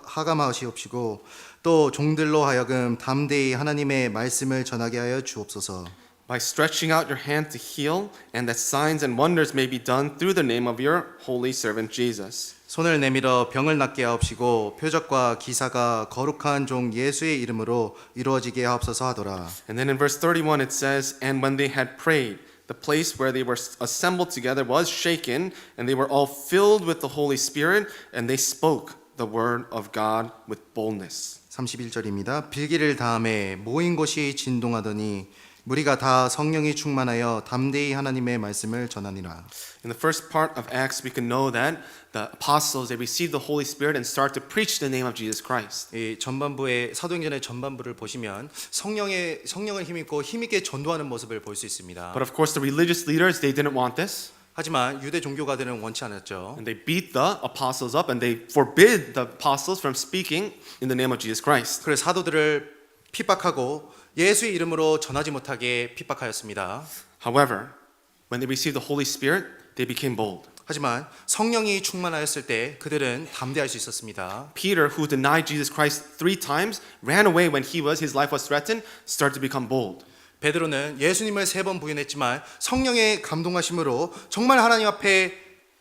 하감하시옵시고 또 종들로 하여금 담대히 하나님의 말씀을 전하게 하여 주옵소서. By stretching out your hand to heal, and that signs and wonders may be done through the name of your holy servant Jesus. 손을 내밀어 병을 낫게 하옵시고 표적과 기사가 거룩한 종 예수의 이름으로 이루어지게 하옵소서 하더라. And then in verse 31 it says, And when they had prayed, the place where they were assembled together was shaken, and they were all filled with the Holy Spirit, and they spoke the word of God with boldness. 31절입니다. 빌기를 다음에 모인 곳이 진동하더니 무리가 다 성령이 충만하여 담대히 하나님의 말씀을 전하니라. In the first part of Acts, we can know that the apostles, they received the Holy Spirit and start to preach the name of Jesus Christ. 이 전반부의 사도행전의 전반부를 보시면 성령을 힘입고 힘있게 전도하는 모습을 볼 수 있습니다. But of course, the religious leaders, they didn't want this. 하지만 유대 종교가들은 원치 않았죠. And they beat the apostles up and they forbid the apostles from speaking in the name of Jesus Christ. 그래서 사도들을 핍박하고 예수의 이름으로 전하지 못하게 핍박하였습니다. However, when they received the Holy Spirit, they became bold. 하지만 성령이 충만하였을 때 그들은 담대할 수 있었습니다. Peter, who denied Jesus Christ 3 times, ran away when his life was threatened, started to become bold. 베드로는 예수님을 3번 부인했지만 성령의 감동하심으로 정말 하나님 앞에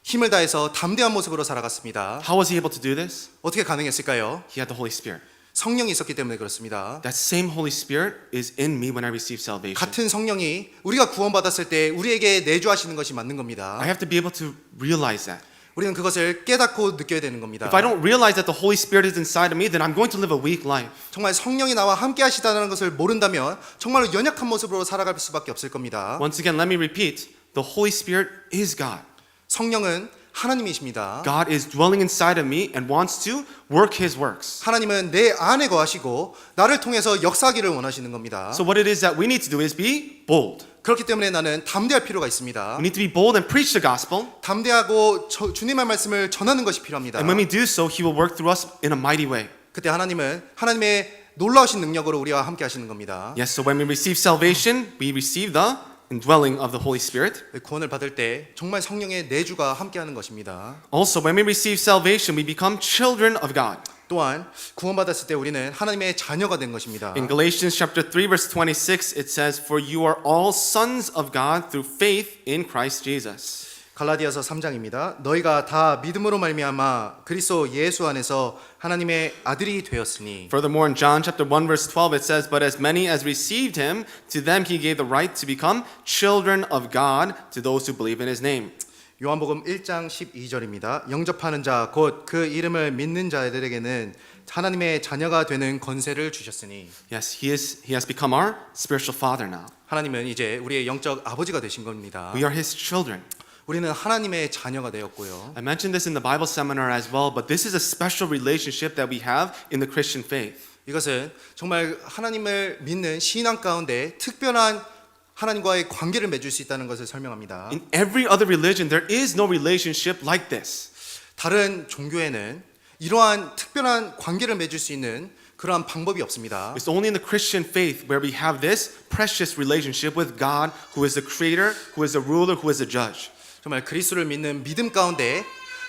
힘을 다해서 담대한 모습으로 살아갔습니다. How was he able to do this? 어떻게 가능했을까요? He had the Holy Spirit. 성령이 있었기 때문에 그렇습니다. That same Holy Spirit is in me when I receive salvation. 같은 성령이 우리가 구원받았을 때 우리에게 내주하시는 것이 맞는 겁니다. I have to be able to realize that. 우리는 그것을 깨닫고 느껴야 되는 겁니다. If I don't realize that the Holy Spirit is inside of me, then I'm going to live a weak life. 정말 성령이 나와 함께 하시다는 것을 모른다면 정말로 연약한 모습으로 살아갈 수밖에 없을 겁니다. Once again, let me repeat. The Holy Spirit is God. 성령은 하나님이십니다. God is dwelling inside of me and wants to work His works. 하나님은 내 안에 거하시고 나를 통해서 역사하기를 원하시는 겁니다. So what it is that we need to do is be bold. 그렇기 때문에 나는 담대할 필요가 있습니다. We need to be bold and preach the gospel. 담대하고 주님의 말씀을 전하는 것이 필요합니다. And when we do so, He will work through us in a mighty way. 그때 하나님은 하나님의 놀라우신 능력으로 우리와 함께 하시는 겁니다. Yes, so when we receive salvation, we receive the indwelling of the Holy Spirit. 구원을 받을 때 정말 성령의 내주가 함께하는 것입니다. Also, when we receive salvation, we become children of God. 또한 구원받았을 때 우리는 하나님의 자녀가 된 것입니다. In Galatians chapter 3 verse 26, it says, For you are all sons of God through faith in Christ Jesus. 갈라디아서 3장입니다. 너희가 다 믿음으로 말미암아 그리스도 예수 안에서 하나님의 아들이 되었으니. Furthermore, in John chapter 1 verse 12, it says, But as many as received him, to them he gave the right to become children of God, to those who believe in his name. 요한복음 1장 12절입니다. 영접하는 자 곧 그 이름을 믿는 자들에게는 하나님의 자녀가 되는 권세를 주셨으니. Yes, he has become our spiritual father now. 하나님은 이제 우리의 영적 아버지가 되신 겁니다. We are his children. 우리는 하나님의 자녀가 되었고요. I mentioned this in the Bible seminar as well, but this is a special relationship that we have in the Christian faith. 이것은 정말 하나님을 믿는 신앙 가운데 특별한 하나님과의 관계를 맺을 수 있다는 것을 설명합니다. In every other religion, there is no relationship like this. 다른 종교에는 이러한 특별한 관계를 맺을 수 있는 그러한 방법이 없습니다. It's only in the Christian faith where we have this precious relationship with God, who is the creator, who is the ruler, who is the judge. 정말 그리스도를 믿는 믿음 가운데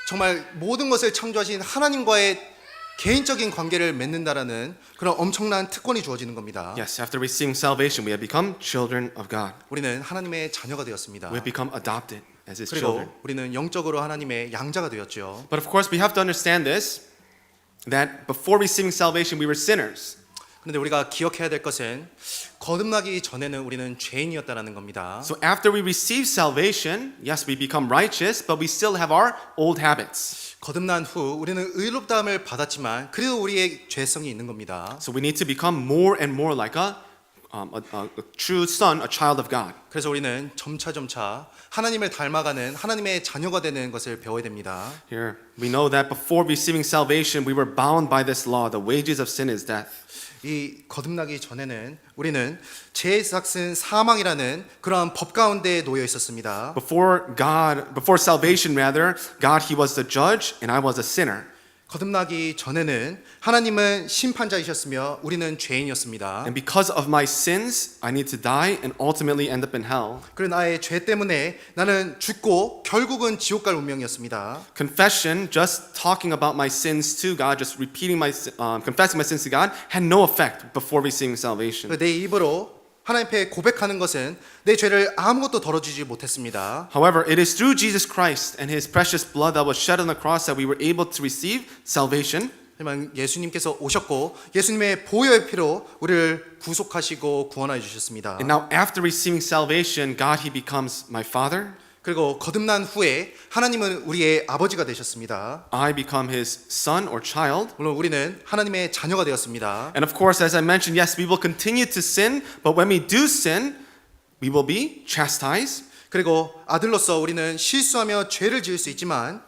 정말 모든 것을 창조하신 하나님과의 개인적인 관계를 맺는다라는 그런 엄청난 특권이 주어지는 겁니다. Yes, after receiving salvation, we have become children of God. 우리는 하나님의 자녀가 되었습니다. We have become adopted as his 그리고 children. 우리는 영적으로 하나님의 양자가 되었죠. But of course, we have to understand this, that before receiving salvation, we were sinners. 그런데 우리가 기억해야 될 것은 거듭나기 전에는 우리는 죄인이었다라는 겁니다. So after we receive salvation, yes, we become righteous, but we still have our old habits. 거듭난 후 우리는 의롭다함을 받았지만 그래도 우리의 죄성이 있는 겁니다. So we need to become more and more like a true son, a child of God. 그래서 우리는 점차 하나님을 닮아가는 하나님의 자녀가 되는 것을 배워야 됩니다. Here, we know that before receiving salvation, we were bound by this law. The wages of sin is death. 이 거듭나기 전에는 우리는 죄의 삭은 사망이라는 그러한 법 가운데 놓여 있었습니다. Before salvation, rather, God, He was the judge, and I was a sinner. 거듭나기 전에는 하나님은 심판자이셨으며 우리는 죄인이었습니다. And because of my sins, I need to die and ultimately end up in hell. 그런 나의 죄 때문에 나는 죽고 결국은 지옥 갈 운명이었습니다. Confession, just talking about my sins to God, just confessing my sins to God, had no effect before receiving salvation. 내 입으로 하나님 앞에 고백하는 것은 내 죄를 아무것도 덜어주지 못했습니다. However, it is through Jesus Christ and His precious blood that was shed on the cross that we were able to receive salvation. 하지만 예수님께서 오셨고 예수님의 보혈의 피로 우리를 구속하시고 구원하여 주셨습니다. And now, after receiving salvation, God, He becomes my Father. 그리고 거듭난 후에 하나님은 우리의 아버지가 되셨습니다. I become His son or child. 물론 우리는 하나님의 자녀가 되었습니다. And of course, as I mentioned, yes, we will continue to sin, but when we do sin, we will be chastised. 그리고 아들로서 우리는 실수하며 죄를 지을 수 있지만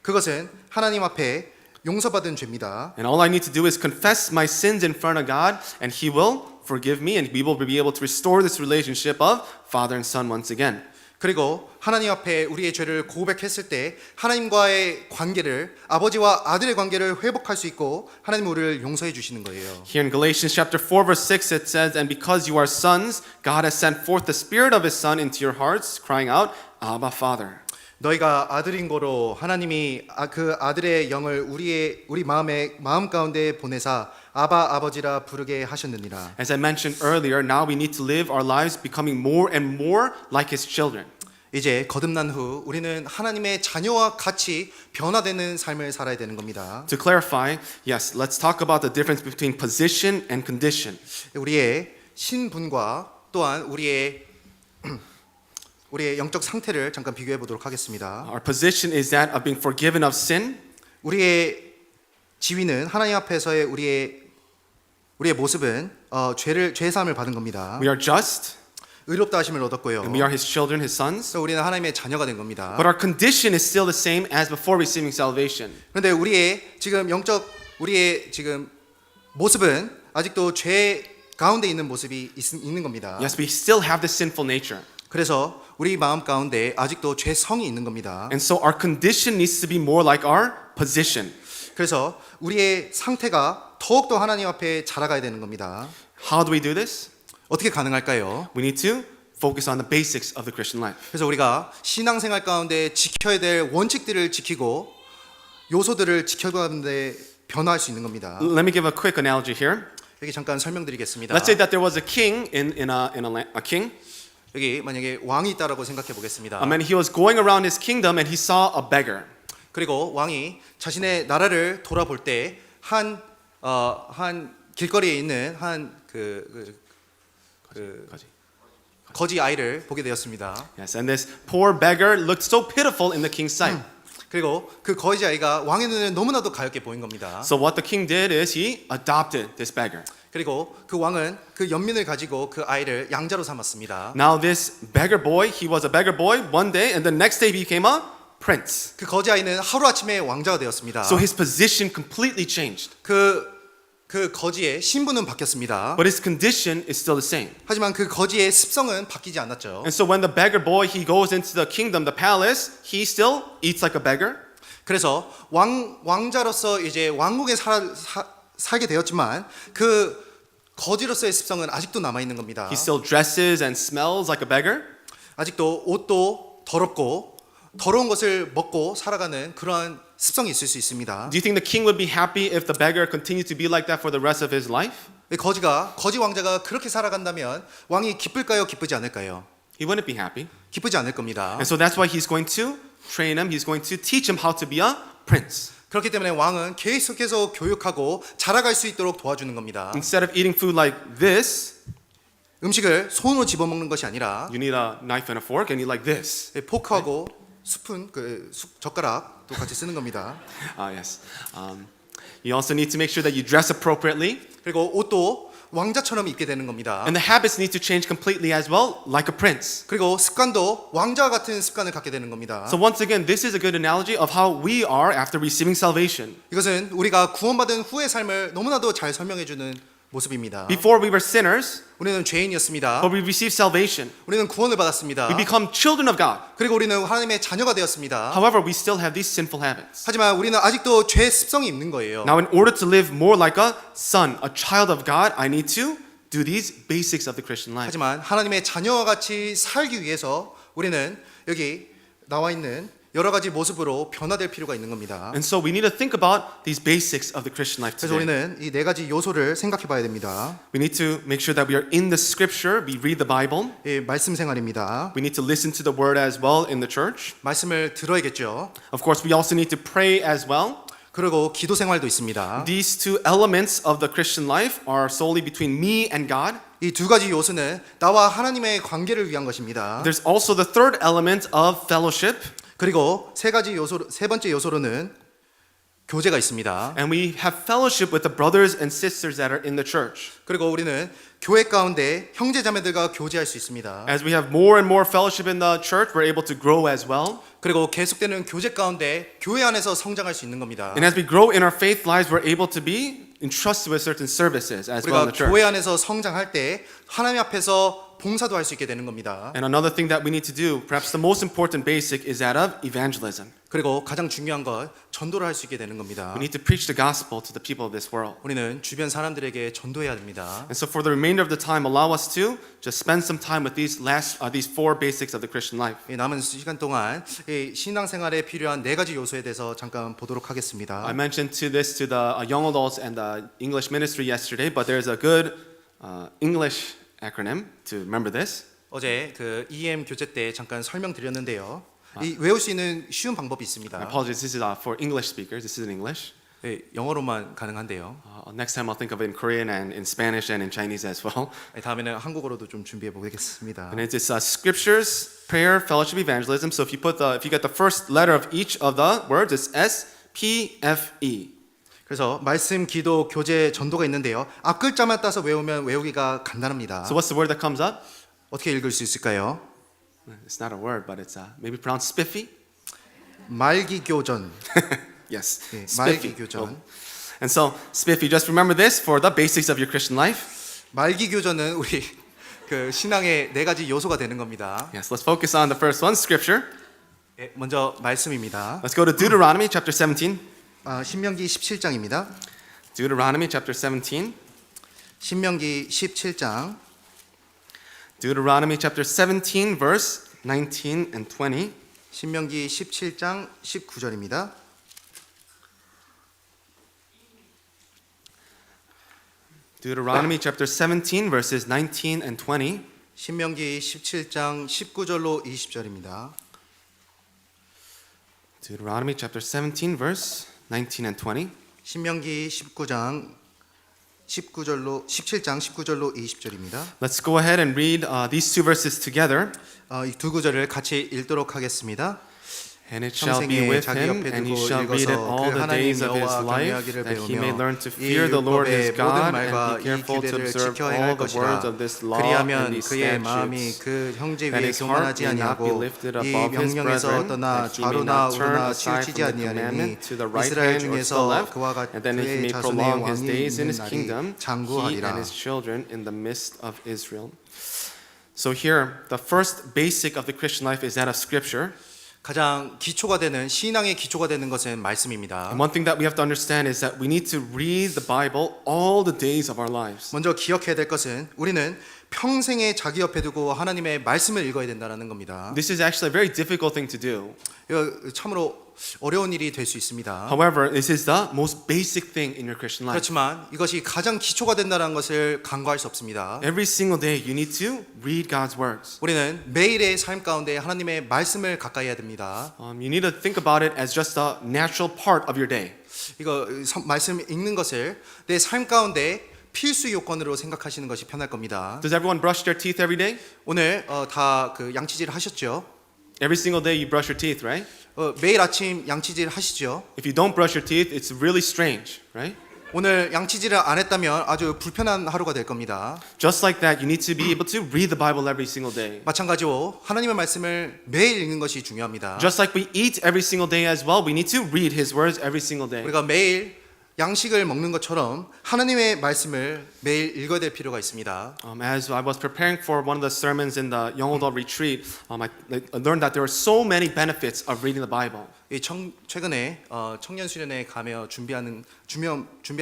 그것은 하나님 앞에 용서받은 죄입니다. And all I need to do is confess my sins in front of God, and He will forgive me, and we will be able to restore this relationship of father and son once again. 그리고 하나님 앞에 우리의 죄를 고백했을 때 하나님과의 관계를 아버지와 아들의 관계를 회복할 수 있고 하나님은 우리를 용서해 주시는 거예요. Here in Galatians chapter 4 verse 6 it says, "And because you are sons, God has sent forth the Spirit of His Son into your hearts, crying out, Abba, Father." 너희가 아들인 거로 하나님이 그 아들의 영을 우리 마음 가운데 보내사 아바 아버지라 부르게 하셨느니라. As I mentioned earlier, now we need to live our lives becoming more and more like His children. 이제 거듭난 후 우리는 하나님의 자녀와 같이 변화되는 삶을 살아야 되는 겁니다. To clarify, yes, let's talk about the difference between position and condition. 우리의 신분과 또한 우리의 영적 상태를 잠깐 비교해 보도록 하겠습니다. Our position is that of being forgiven of sin. 우리의 지위는 하나님 앞에서의 우리의 모습은 죄 사함을 받은 겁니다. We are just, 의롭다 하심을 얻었고요. and we are His children, His sons. 그래서 우리는 하나님의 자녀가 된 겁니다. But our condition is still the same as before receiving salvation. 그런데 우리의 지금 모습은 아직도 죄 가운데 있는 모습이 있는 겁니다. Yes, we still have the sinful nature. 그래서 우리 마음 가운데 아직도 죄성이 있는 겁니다. And so our condition needs to be more like our position. 그래서 우리의 상태가 더욱더 하나님 앞에 자라가야 되는 겁니다. How do we do this? 어떻게 가능할까요? We need to focus on the basics of the Christian life. 그래서 우리가 신앙생활 가운데 지켜야 될 원칙들을 지키고 요소들을 지켜가는데 변화할 수 있는 겁니다. Let me give a quick analogy here. 여기 잠깐 설명드리겠습니다. Let's say that there was a king in a king. 여기 만약에 왕이 있다라고 생각해 보겠습니다. And he was going around his kingdom and he saw a beggar. 그리고 왕이 자신의 나라를 돌아볼 때 한 길거리에 있는 거지 아이를 보게 되었습니다. Yes, and this poor beggar looked so pitiful in the king's sight. 그리고 그 거지 아이가 왕의 눈에 너무나도 가엾게 보인 겁니다. So what the king did is he adopted this beggar. 그리고 그 왕은 그 연민을 가지고 그 아이를 양자로 삼았습니다. Now this beggar boy, he was a beggar boy one day, and the next day he became a prince. 그 거지 아이는 하루 아침에 왕자가 되었습니다. So his position completely changed. 그 거지의 신분은 바뀌었습니다. But his condition is still the same. 하지만 그 거지의 습성은 바뀌지 않았죠. And so when the beggar boy, he goes into the kingdom, the palace, he still eats like a beggar. 그래서 왕자로서 이제 왕국에 살게 되었지만 그 거지로서의 습성은 아직도 남아 있는 겁니다. He still dresses and smells like a beggar. 아직도 옷도 더럽고 더러운 것을 먹고 살아가는 그러한 습성이 있을 수 있습니다. Do you think the king would be happy if the beggar continued to be like that for the rest of his life? 거지 왕자가 그렇게 살아간다면 왕이 기쁠까요? 기쁘지 않을까요? He wouldn't be happy. 기쁘지 않을 겁니다. And so that's why he's going to train him. He's going to teach him how to be a prince. 그렇기 때문에 왕은 계속해서 교육하고 자라갈 수 있도록 도와주는 겁니다. Instead of eating food like this, 음식을 손으로 집어먹는 것이 아니라 you need a knife and a fork and eat like this. 포크하고 스푼, 젓가락도 같이 쓰는 겁니다. Yes. You also need to make sure that you dress appropriately. 그리고 옷도 왕자처럼 입게 되는 겁니다. And the habits need to change completely as well, like a prince. 그리고 습관도 왕자와 같은 습관을 갖게 되는 겁니다. So once again, this is a good analogy of how we are after receiving salvation. 이것은 우리가 구원받은 후의 삶을 너무나도 잘 설명해 주는 모습입니다. Before we were sinners, 우리는 죄인이었습니다. but we received salvation. 우리는 구원을 받았습니다. We become children of God. 그리고 우리는 하나님의 자녀가 되었습니다. However, we still have these sinful habits. 하지만 우리는 아직도 죄 습성이 있는 거예요. Now, in order to live more like a son, a child of God, I need to do these basics of the Christian life. 하지만 하나님의 자녀와 같이 살기 위해서 우리는 여기 나와 있는 여러 가지 모습으로 변화될 필요가 있는 겁니다. And so we need to think about these basics of the Christian life 그래서 today. 우리는 이 네 가지 요소를 생각해 봐야 됩니다. We need to make sure that we are in the scripture, we read the Bible. 이 말씀 생활입니다. We need to listen to the word as well in the church. 말씀을 들어야겠죠. Of course, we also need to pray as well. 그리고 기도 생활도 있습니다. These two elements of the Christian life are solely between me and God. 이 두 가지 요소는 나와 하나님의 관계를 위한 것입니다. There's also the third element of fellowship, 그리고 세 번째 요소로는 교제가 있습니다. and we have fellowship with the brothers and sisters that are in the church. 그리고 우리는 교회 가운데 형제 자매들과 교제할 수 있습니다. As we have more and more fellowship in the church, we're able to grow as well. 그리고 계속되는 교제 가운데 교회 안에서 성장할 수 있는 겁니다. And as we grow in our faith lives, we're able to be entrusted with certain services as well in 우리가 the church. 교회 안에서 성장할 때 하나님 앞에서 봉사도 할 수 있게 되는 겁니다. And another thing that we need to do, perhaps the most important basic, is that of evangelism. 그리고 가장 중요한 건 전도를 할 수 있게 되는 겁니다. We need to preach the gospel to the people of this world. 우리는 주변 사람들에게 전도해야 됩니다. And so for the remainder of the time, allow us to just spend some time with these four basics of the Christian life. 이 남은 시간 동안 이 신앙생활에 필요한 네 가지 요소에 대해서 잠깐 보도록 하겠습니다. I mentioned this to the young adults and the English ministry yesterday, but there's a good English acronym to remember this. 어제 그 EM 교제 때 잠깐 설명드렸는데요. 이 외울 수 있는 쉬운 방법이 I 있습니다. apologize, this is for English speakers. This is in English. 예, 영어로만 가능한데요. Next time I'll think of it in Korean and in Spanish and in Chinese as well. 예, 다음에는 한국어로도 좀 준비해 보겠습니다. And it's scriptures, prayer, fellowship, evangelism. So if you get the first letter of each of the words, it's S, P, F, E. 그래서 말씀, 기도, 교제, 전도가 있는데요. 앞글자만 따서 외우면 외우기가 간단합니다. So what's the word that comes up? 어떻게 읽을 수 있을까요? It's not a word, but it's maybe pronounced spiffy. 말기교전. Yes, 네, spiffy. 말기교전. And so spiffy, just remember this for the basics of your Christian life. 말기교전은 우리 그 신앙의 네 가지 요소가 되는 겁니다. Yes, let's focus on the first one, scripture. 예, 먼저 말씀입니다. Let's go to Deuteronomy chapter 17. 신명기 17장입니다. Deuteronomy chapter 17. 신명기 17장 Deuteronomy chapter 17 verse 19 and 20. 신명기 17장 19절입니다. Deuteronomy chapter 17 verses 19 and 20. 신명기 17장 19절로 20절입니다. Deuteronomy chapter 17 verse 19 and 20. 신명기 19장 19절로 17장 19절로 20절입니다. Let's go ahead and read these two verses together. 이 두 구절을 같이 읽도록 하겠습니다. And it shall be 평생에 with 자기 him, 옆에 and he 두고 shall read it 읽어서 all 그 the 하나님 days of his 여호와 life, 경외하기를 that he may 배우며 learn to 이 fear the Lord his 율법의 God, 모든 and 말과 be 이 careful to 규례를 observe 지켜 all 행할 the words 것이라. of this law and 그리하면 these 그의 마음이 statutes, 그 형제 that 위에 his heart 교만하지 may not be 아니하고 lifted 이 above his 명령에서 brethren, 떠나 that he may 좌로나 not turn 우로나 aside 치우치지 from the 아니하리니 commandment to the right 이스라엘 hand or to the 중에서 left, 그와 and then he 그의 may 자손의 prolong his 왕이 days in 있는 his 날이 kingdom, he 장구하리라. and his children in the midst of Israel. So here, the first basic of the Christian life is that of Scripture. 가장 기초가 되는 신앙의 기초가 되는 것은 말씀입니다. And one thing that we have to understand is that we need to read the Bible all the days of our lives. 먼저 기억해야 될 것은 우리는 평생에 자기 옆에 두고 하나님의 말씀을 읽어야 된다는 겁니다. This is actually a very difficult thing to do. 이거 참으로 어려운 일이 될 수 있습니다. However, this is the most basic thing in your Christian life. 그렇지만 이것이 가장 기초가 된다는 것을 간과할 수 없습니다. Every single day you need to read God's words. 우리는 매일의 삶 가운데 하나님의 말씀을 가까이 해야 됩니다. You need to think about it as just a natural part of your day. 이거 말씀 읽는 것을 내 삶 가운데 필수 요건으로 생각하시는 것이 편할 겁니다. Does everyone brush their teeth every day? 오늘 다 그 양치질 하셨죠? Every single day you brush your teeth, right? 매일 아침 양치질 하시죠? If you don't brush your teeth, it's really strange, right? 오늘 양치질을 안 했다면 아주 불편한 하루가 될 겁니다. Just like that, you need to be able to read the Bible every single day. 마찬가지로 하나님의 말씀을 매일 읽는 것이 중요합니다. Just like we eat every single day as well, we need to read His words every single day. 우리가 매일 양식을 먹는 것처럼 하나님의 말씀을 매일 읽어야 될 필요가 있습니다. As I was preparing for one of the sermons in the Young Adult Retreat, I learned that there are so many benefits of reading the Bible. 최근에 청년 수련회 가며 준비한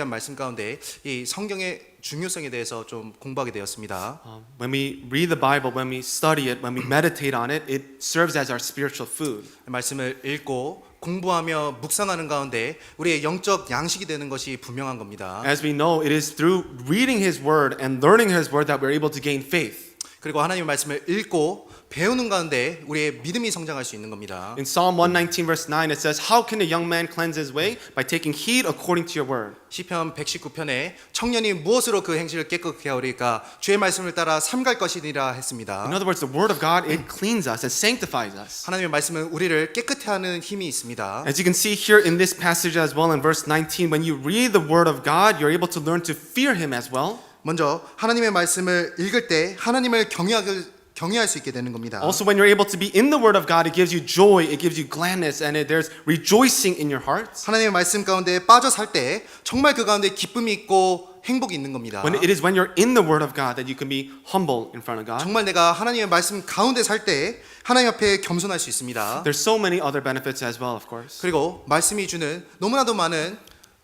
말씀 가운데 이 성경의 중요성에 대해서 좀 공부하게 되었습니다. When we read the Bible, when we study it, when we meditate on it, it serves as our spiritual food. 말씀을 읽고 공부하며 묵상하는 가운데 우리의 영적 양식이 되는 것이 분명한 겁니다. As we know, it is through reading His Word and learning His Word that we're able to gain faith. 그리고 하나님의 말씀을 읽고 배우는 가운데 우리의 믿음이 성장할 수 있는 겁니다. In Psalm 119 verse 9 it says, "How can a young man cleanse his way? By taking heed according to your word." 시편 119편에 청년이 무엇으로 그 행실을 깨끗게 하리까 주의 말씀을 따라 삼갈 것이니라 했습니다. In other words, the word of God, it cleans us, it sanctifies us. 하나님의 말씀은 우리를 깨끗게 하는 힘이 있습니다. As you can see here in this passage as well in verse 19, when you read the word of God, you're able to learn to fear Him as well. 먼저 하나님의 말씀을 읽을 때 하나님을 경외할 수 있게 되는 겁니다. Also, when you're able to be in the word of God, it gives you joy, it gives you gladness, and there's rejoicing in your hearts. 하나님의 말씀 가운데 빠져 살 때 정말 그 가운데 기쁨이 있고 행복이 있는 겁니다. It is when you're in the word of God that you can be humble in front of God. 정말 내가 하나님의 말씀 가운데 살 때 하나님 앞에 겸손할 수 있습니다. There's so many other benefits as well, of course. 그리고 말씀이 주는 너무나도 많은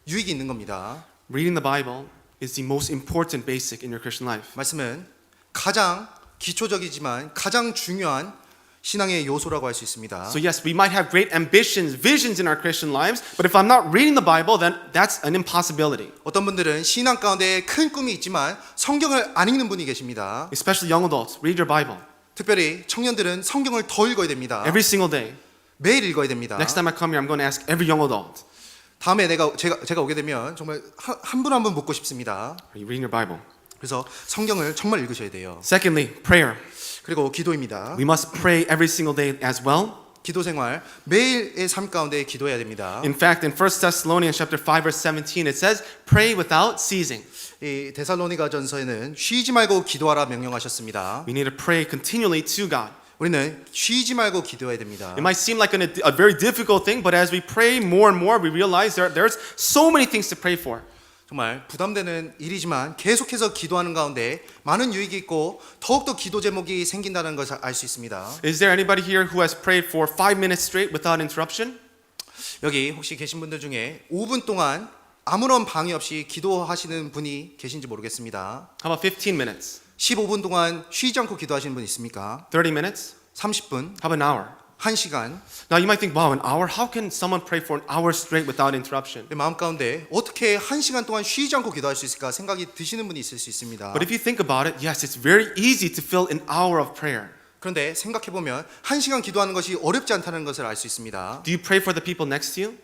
유익이 있는 겁니다. Reading the Bible is the most important basic in your Christian life. 말씀은 가장 기초적이지만 가장 중요한 신앙의 요소라고 할 수 있습니다. So yes, we might have great ambitions, visions in our Christian lives, but if I'm not reading the Bible, then that's an impossibility. 어떤 분들은 신앙 가운데 큰 꿈이 있지만 성경을 안 읽는 분이 계십니다. Especially young adults, read your Bible 특별히 청년들은 성경을 더 읽어야 됩니다. every single day. 매일 읽어야 됩니다. Next time I come here, I'm going to ask every young adult, 다음에 제가 오게 되면 정말 한 분 한 분 묻고 싶습니다. are you reading your Bible? 그래서 성경을 정말 읽으셔야 돼요. Secondly, prayer. 그리고 기도입니다. We must pray every single day as well. 기도 생활 매일의 삶 가운데 기도해야 됩니다. In fact, in 1 Thessalonians chapter 5 verse 17 it says, "Pray without ceasing." 이 데살로니가전서에는 쉬지 말고 기도하라 명령하셨습니다. We need to pray continually to God. 우리는 쉬지 말고 기도해야 됩니다. It might seem like a very difficult thing, but as we pray more and more, we realize there's so many things to pray for. 정말 부담되는 일이지만 계속해서 기도하는 가운데 많은 유익이 있고 더욱더 기도 제목이 생긴다는 것을 알 수 있습니다. Is there anybody here who has prayed for 5 minutes straight without interruption? 여기 혹시 계신 분들 중에 5분 동안 아무런 방해 없이 기도하시는 분이 계신지 모르겠습니다. How about 15 minutes? 15분 동안 쉬지 않고 기도하시는 분 있습니까? 30 minutes? 30분, How about an hour? 1시간. Now you might think, wow, an hour? How can someone pray for an hour straight without interruption? 내 마음 가운데 어떻게 1시간 동안 쉬지 않고 기도할 수 있을까 생각이 드시는 분이 있을 수 있습니다. But if you think about it, yes, it's very easy to fill an hour of prayer. 그런데 생각해 보면 1시간 기도하는 것이 어렵지 않다는 것을 알 수 있습니다. Do you pray for the people next to you?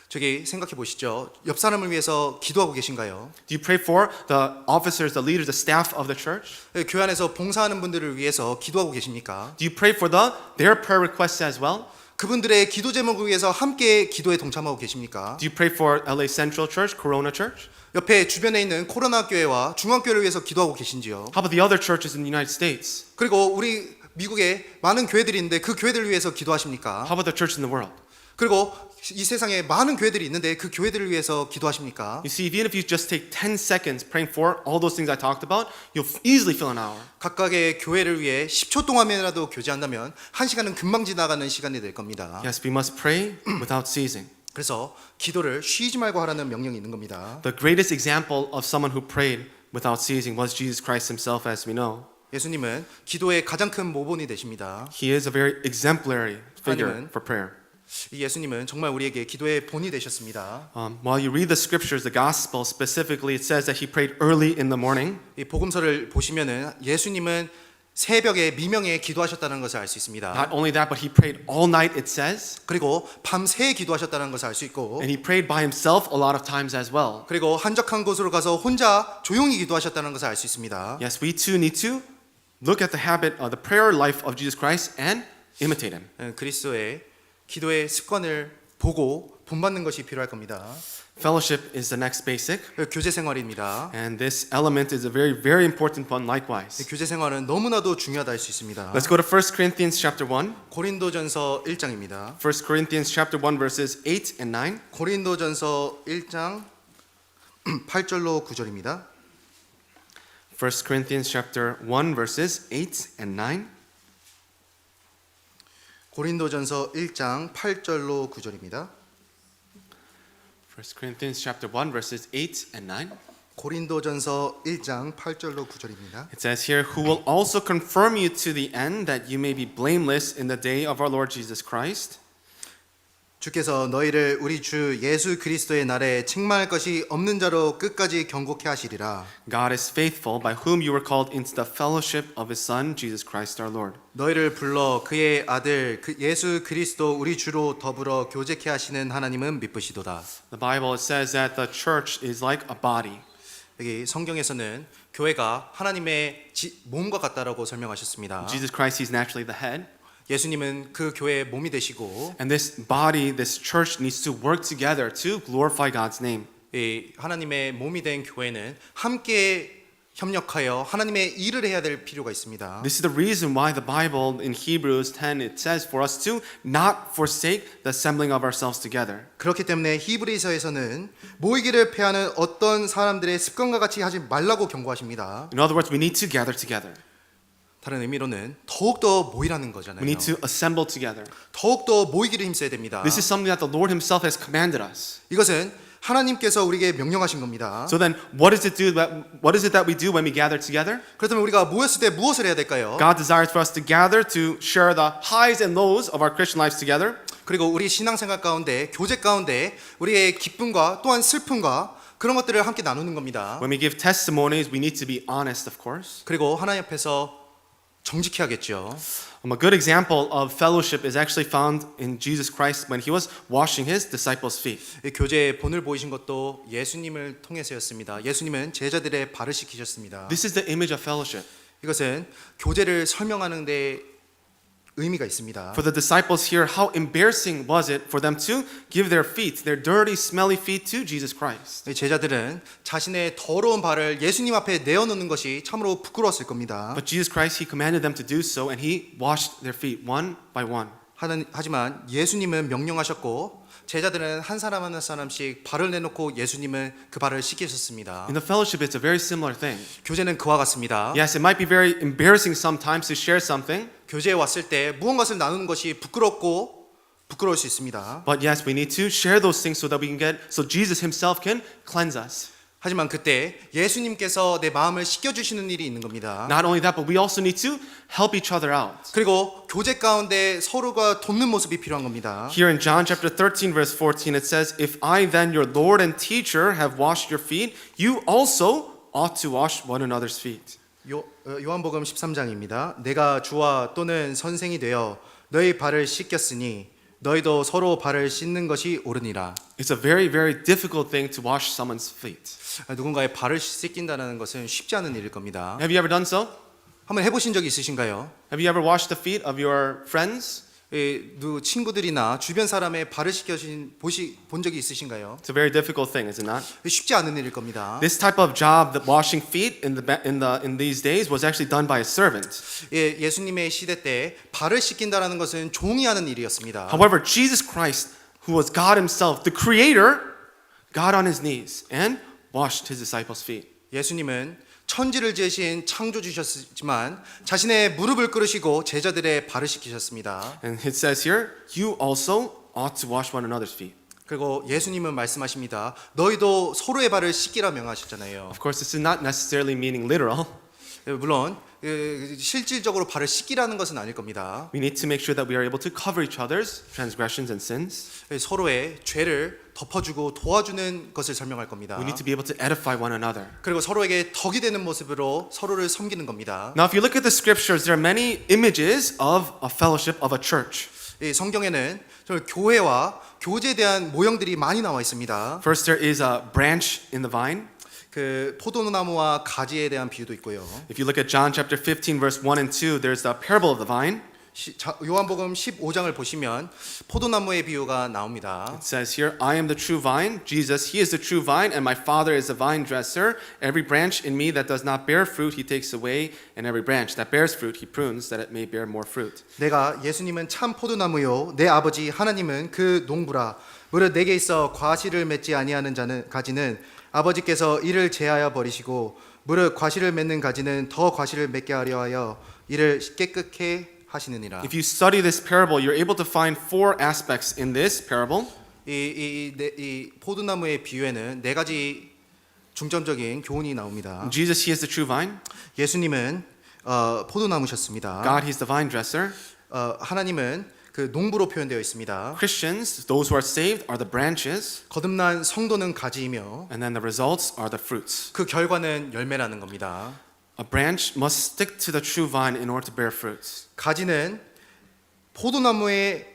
저기 생각해 보시죠. 옆 사람을 위해서 기도하고 계신가요? Do you pray for the officers, the leaders, the staff of the church? 교회 안에서 봉사하는 분들을 위해서 기도하고 계십니까? Do you pray for their prayer requests as well? 그분들의 기도 제목을 위해서 함께 기도에 동참하고 계십니까? Do you pray for LA Central Church, Corona Church? 옆에 주변에 있는 코로나 교회와 중앙교회를 위해서 기도하고 계신지요? How about the other churches in the United States? 그리고 우리 미국에 많은 교회들이 있는데 그 교회들을 위해서 기도하십니까? How about the church in the world? 그리고 이 세상에 많은 교회들이 있는데 그 교회들을 위해서 기도하십니까? You see, even if you just take 10 seconds praying for all those things I talked about, you'll easily fill an hour. 각각의 교회를 위해 10초 동안이라도 교제한다면 1시간은 금방 지나가는 시간이 될 겁니다. Yes, we must pray without ceasing. 그래서 기도를 쉬지 말고 하라는 명령이 있는 겁니다. The greatest example of someone who prayed without ceasing was Jesus Christ himself, as we know. 예수님은 기도의 가장 큰 모본이 되십니다. He is a very exemplary figure 아니면- for prayer. 이 예수님은 정말 우리에게 기도의 본이 되셨습니다. While you read the scriptures, the gospel specifically, it says that he prayed early in the morning. 이 복음서를 보시면은 예수님은 새벽에 미명에 기도하셨다는 것을 알 수 있습니다. Not only that, but he prayed all night, it says. 그리고 밤새 기도하셨다는 것을 알 수 있고, And he prayed by himself a lot of times as well. 그리고 한적한 곳으로 가서 혼자 조용히 기도하셨다는 것을 알 수 있습니다. Yes, we too need to look at the habit of the prayer life of Jesus Christ and imitate him. 그리스도의 기도의 습관을 보고 본받는 것이 필요할 겁니다. Fellowship is the next basic, 교제 생활입니다. and this element is a very, very important one likewise. 교제 생활은 너무나도 중요하다 할 수 있습니다. Let's go to 1 Corinthians chapter 1. 고린도전서 1장입니다. 1 Corinthians chapter 1 verses 8 and 9. 고린도전서 1장 8절로 9절입니다. 1 Corinthians chapter 1 verses 8 and 9. 고린도전서 1장 8절로 9절입니다. 1 Corinthians chapter 1 verses 8 and 9. 고린도전서 1장 8절로 9절입니다. It says here, who will also confirm you to the end that you may be blameless in the day of our Lord Jesus Christ. 주께서 너희를 우리 주 예수 그리스도의 날에 책망할 것이 없는 자로 끝까지 경고케 하시리라. God is faithful, by whom you were called into the fellowship of his Son, Jesus Christ our Lord. 너희를 불러 그의 아들 예수 그리스도 우리 주로 더불어 교제케 하시는 하나님은 미쁘시도다. The Bible it says that the church is like a body. 여기 성경에서는 교회가 하나님의 몸과 같다라고 설명하셨습니다. Jesus Christ, he's naturally the head. 예수님은 그 교회의 몸이 되시고 And this body, this church needs to work together to glorify God's name. 이 하나님의 몸이 된 교회는 함께 협력하여 하나님의 일을 해야 될 필요가 있습니다. This is the reason why the Bible in Hebrews 10 it says for us to not forsake the assembling of ourselves together. 그렇기 때문에 히브리서에서는 모이기를 패하는 어떤 사람들의 습관과 같이 하지 말라고 경고하십니다. In other words, we need to gather together. 다른 의미로는 더욱더 모이라는 거잖아요. We need to assemble together. 더욱더 모이기를 힘써야 됩니다. This is something that the Lord himself has commanded us. 이것은 하나님께서 우리에게 명령하신 겁니다. So then what is it that we do when we gather together? 그렇다면 우리가 모였을 때 무엇을 해야 될까요? God desires for us to gather to share the highs and lows of our Christian lives together. 그리고 우리 신앙생활 가운데 교제 가운데 우리의 기쁨과 또한 슬픔과 그런 것들을 함께 나누는 겁니다. When we give testimonies, we need to be honest, of course. 그리고 하나님 앞에서 정직해야겠죠. A good example of fellowship is actually found in Jesus Christ when he was washing his disciples' feet. 이 교제의 본을 보이신 것도 예수님을 통해서였습니다. 예수님은 제자들의 발을 씻기셨습니다. This is the image of fellowship. 이것은 교제를 설명하는 데 의미가 있습니다. For the disciples here, how embarrassing was it for them to give their feet, their dirty, smelly feet, to Jesus Christ? 이 제자들은 자신의 더러운 발을 예수님 앞에 내어놓는 것이 참으로 부끄러웠을 겁니다. But Jesus Christ, he commanded them to do so, and he washed their feet one by one. 하지만 예수님은 명령하셨고 제자들은 한 사람 한 사람씩 발을 내놓고 예수님은 그 발을 씻기셨습니다. In the fellowship, it's a very similar thing. 교제는 그와 같습니다. Yes, it might be very embarrassing sometimes to share something, 교제에 왔을 때 무언가를 나누는 것이 부끄러울 수 있습니다. but yes, we need to share those things so Jesus himself can cleanse us. 하지만 그때 예수님께서 내 마음을 씻겨주시는 일이 있는 겁니다. Not only that, but we also need to help each other out. 그리고 교제 가운데 서로가 돕는 모습이 필요한 겁니다. Here in John chapter 13 verse 14 it says, If I then your Lord and teacher have washed your feet, you also ought to wash one another's feet. 요한복음 13장입니다. 내가 주와 또는 선생이 되어 너희 발을 씻겼으니 너희도 서로 발을 씻는 것이 옳으니라. It's a very, very difficult thing to wash someone's feet. 누군가의 발을 씻긴다는 것은 쉽지 않은 일일 겁니다. Have you ever done so? 한번 해보신 적 있으신가요? Have you ever washed the feet of your friends? 친구들이나 주변 사람의 발을 본 적이 있으신가요? It's a very difficult thing, is it not? 쉽지 않은 일일 겁니다. This type of job, the washing feet in these days, was actually done by a servant. 예수님의 시대 때 발을 씻긴다라는 것은 종이 하는 일이었습니다. However, Jesus Christ, who was God Himself, the Creator, got on His knees and washed His disciples' feet. 예수님은 천지를 지으신 창조주셨지만 자신의 무릎을 꿇으시고 제자들의 발을 씻기셨습니다. And it says here, you also ought to wash one another's feet. 그리고 예수님은 말씀하십니다. 너희도 서로의 발을 씻기라 명하셨잖아요. Of course, this is not necessarily meaning literal. 물론 실질적으로 발을 씻기라는 것은 아닐 겁니다. We need to make sure that we are able to cover each other's transgressions and sins. 서로의 죄를 덮어주고 도와주는 것을 설명할 겁니다. We need to be able to edify one another. 그리고 서로에게 덕이 되는 모습으로 서로를 섬기는 겁니다. Now, if you look at the scriptures, there are many images of a fellowship of a church. 이 성경에는 교회와 교제에 대한 모형들이 많이 나와 있습니다. First, there is a branch in the vine. 그 포도나무와 가지에 대한 비유도 있고요. If you look at John chapter 15, verse 1 and 2, there's the parable of the vine. 요한복음 15장을 보시면 포도나무의 비유가 나옵니다. It says here, I am the true vine, Jesus, He is the true vine, and my Father is the vine dresser. Every branch in me that does not bear fruit, He takes away, and every branch that bears fruit, He prunes, that it may bear more fruit. 내가 예수님은 참 포도나무요 내 아버지 하나님은 그 농부라. 무릇 내게 있어 과실을 맺지 아니하는 가지는 아버지께서 이를 제하여 버리시고 무릇 과실을 맺는 가지는 더 과실을 맺게 하려 하여 이를 깨끗게 하시느니라. If you study this parable, you're able to find four aspects in this parable. 이 포도나무의 비유에는 네 가지 중점적인 교훈이 나옵니다. Jesus, He is the true vine. 예수님은 포도나무셨습니다. God, He's the vine dresser. 하나님은 그 농부로 표현되어 있습니다. Christians, those who are saved, are the branches. 거듭난 성도는 가지이며 And then the results are the fruits. 그 결과는 열매라는 겁니다. A branch must stick to the true vine in order to bear fruits. 가지는 포도나무에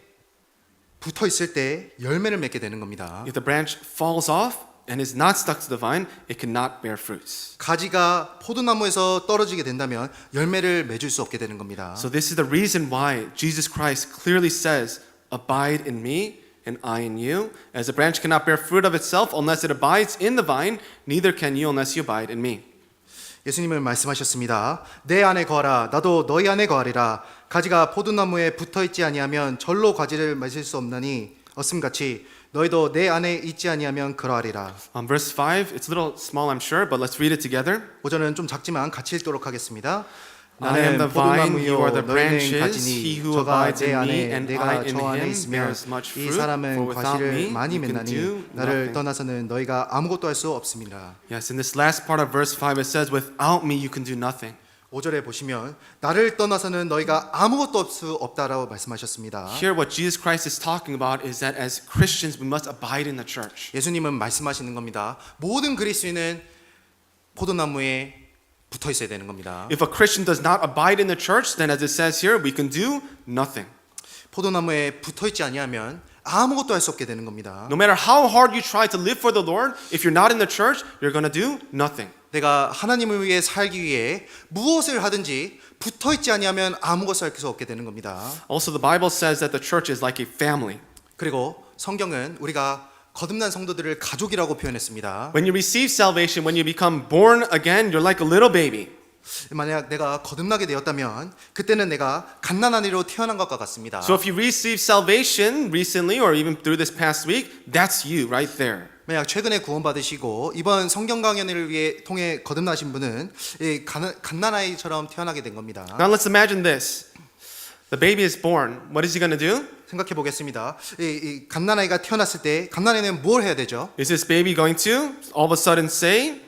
붙어 있을 때 열매를 맺게 되는 겁니다. If the branch falls off and is not stuck to the vine, it cannot bear fruits. 가지가 포도나무에서 떨어지게 된다면 열매를 맺을 수 없게 되는 겁니다. So this is the reason why Jesus Christ clearly says, "Abide in me and I in you." As a branch cannot bear fruit of itself unless it abides in the vine, neither can you unless you abide in me. 예수님은 말씀하셨습니다. 내 안에 거하라 나도 너희 안에 거하리라. 가지가 포도나무에 붙어 있지 아니하면 절로 가지를 맺을 수 없나니 어슴같이 너희도 내 안에 있지 아니하면 그러하리라. Verse 5, it's a little small, I'm sure, but let's read it together. 5절은 좀 작지만 같이 읽도록 하겠습니다. I am the vine, you are the 너희는 branches. 가지니 He who 저가 abides 내 in me 안에 and 내가 I in 저 안에 him 있으면 bears much 이 fruit. For 사람은 without 과실을 me, 많이 you can do 맺나니 나를 nothing. 떠나서는 너희가 아무것도 할 수 없습니다. Yes, in this last part of verse 5, it says, "Without me, you can do nothing." 5절에 보시면 나를 떠나서는 너희가 아무것도 할 수 없다라고 말씀하셨습니다. Here, what Jesus Christ is talking about is that as Christians, we must abide in the church. 예수님은 말씀하시는 겁니다. 모든 그리스도인은 포도나무에 붙어 있어야 되는 겁니다. If a Christian does not abide in the church, then as it says here, we can do nothing. 포도나무에 붙어 있지 아니하면 아무것도 할 수 없게 되는 겁니다. No matter how hard you try to live for the Lord, if you're not in the church, you're going to do nothing. 내가 하나님을 위해 살기 위해 무엇을 하든지 붙어 있지 아니하면 아무것을 할 수 없게 되는 겁니다. Also, the Bible says that the church is like a family. 그리고 성경은 우리가 거듭난 성도들을 가족이라고 표현했습니다. When you receive salvation, when you become born again, you're like a little baby. 만약 내가 거듭나게 되었다면 그때는 내가 갓난아기로 태어난 것과 같습니다. So if you receive salvation recently or even through this past week, that's you right there. 만약 최근에 구원받으시고 이번 성경 강연을 위해 통해 거듭나신 분은 이 갓난아이처럼 태어나게 된 겁니다. Now let's imagine this. The baby is born. What is he going to do? 생각해 보겠습니다. 이 갓난아이가 태어났을 때 갓난아이는 뭘 해야 되죠? Is this baby going to all of a sudden say,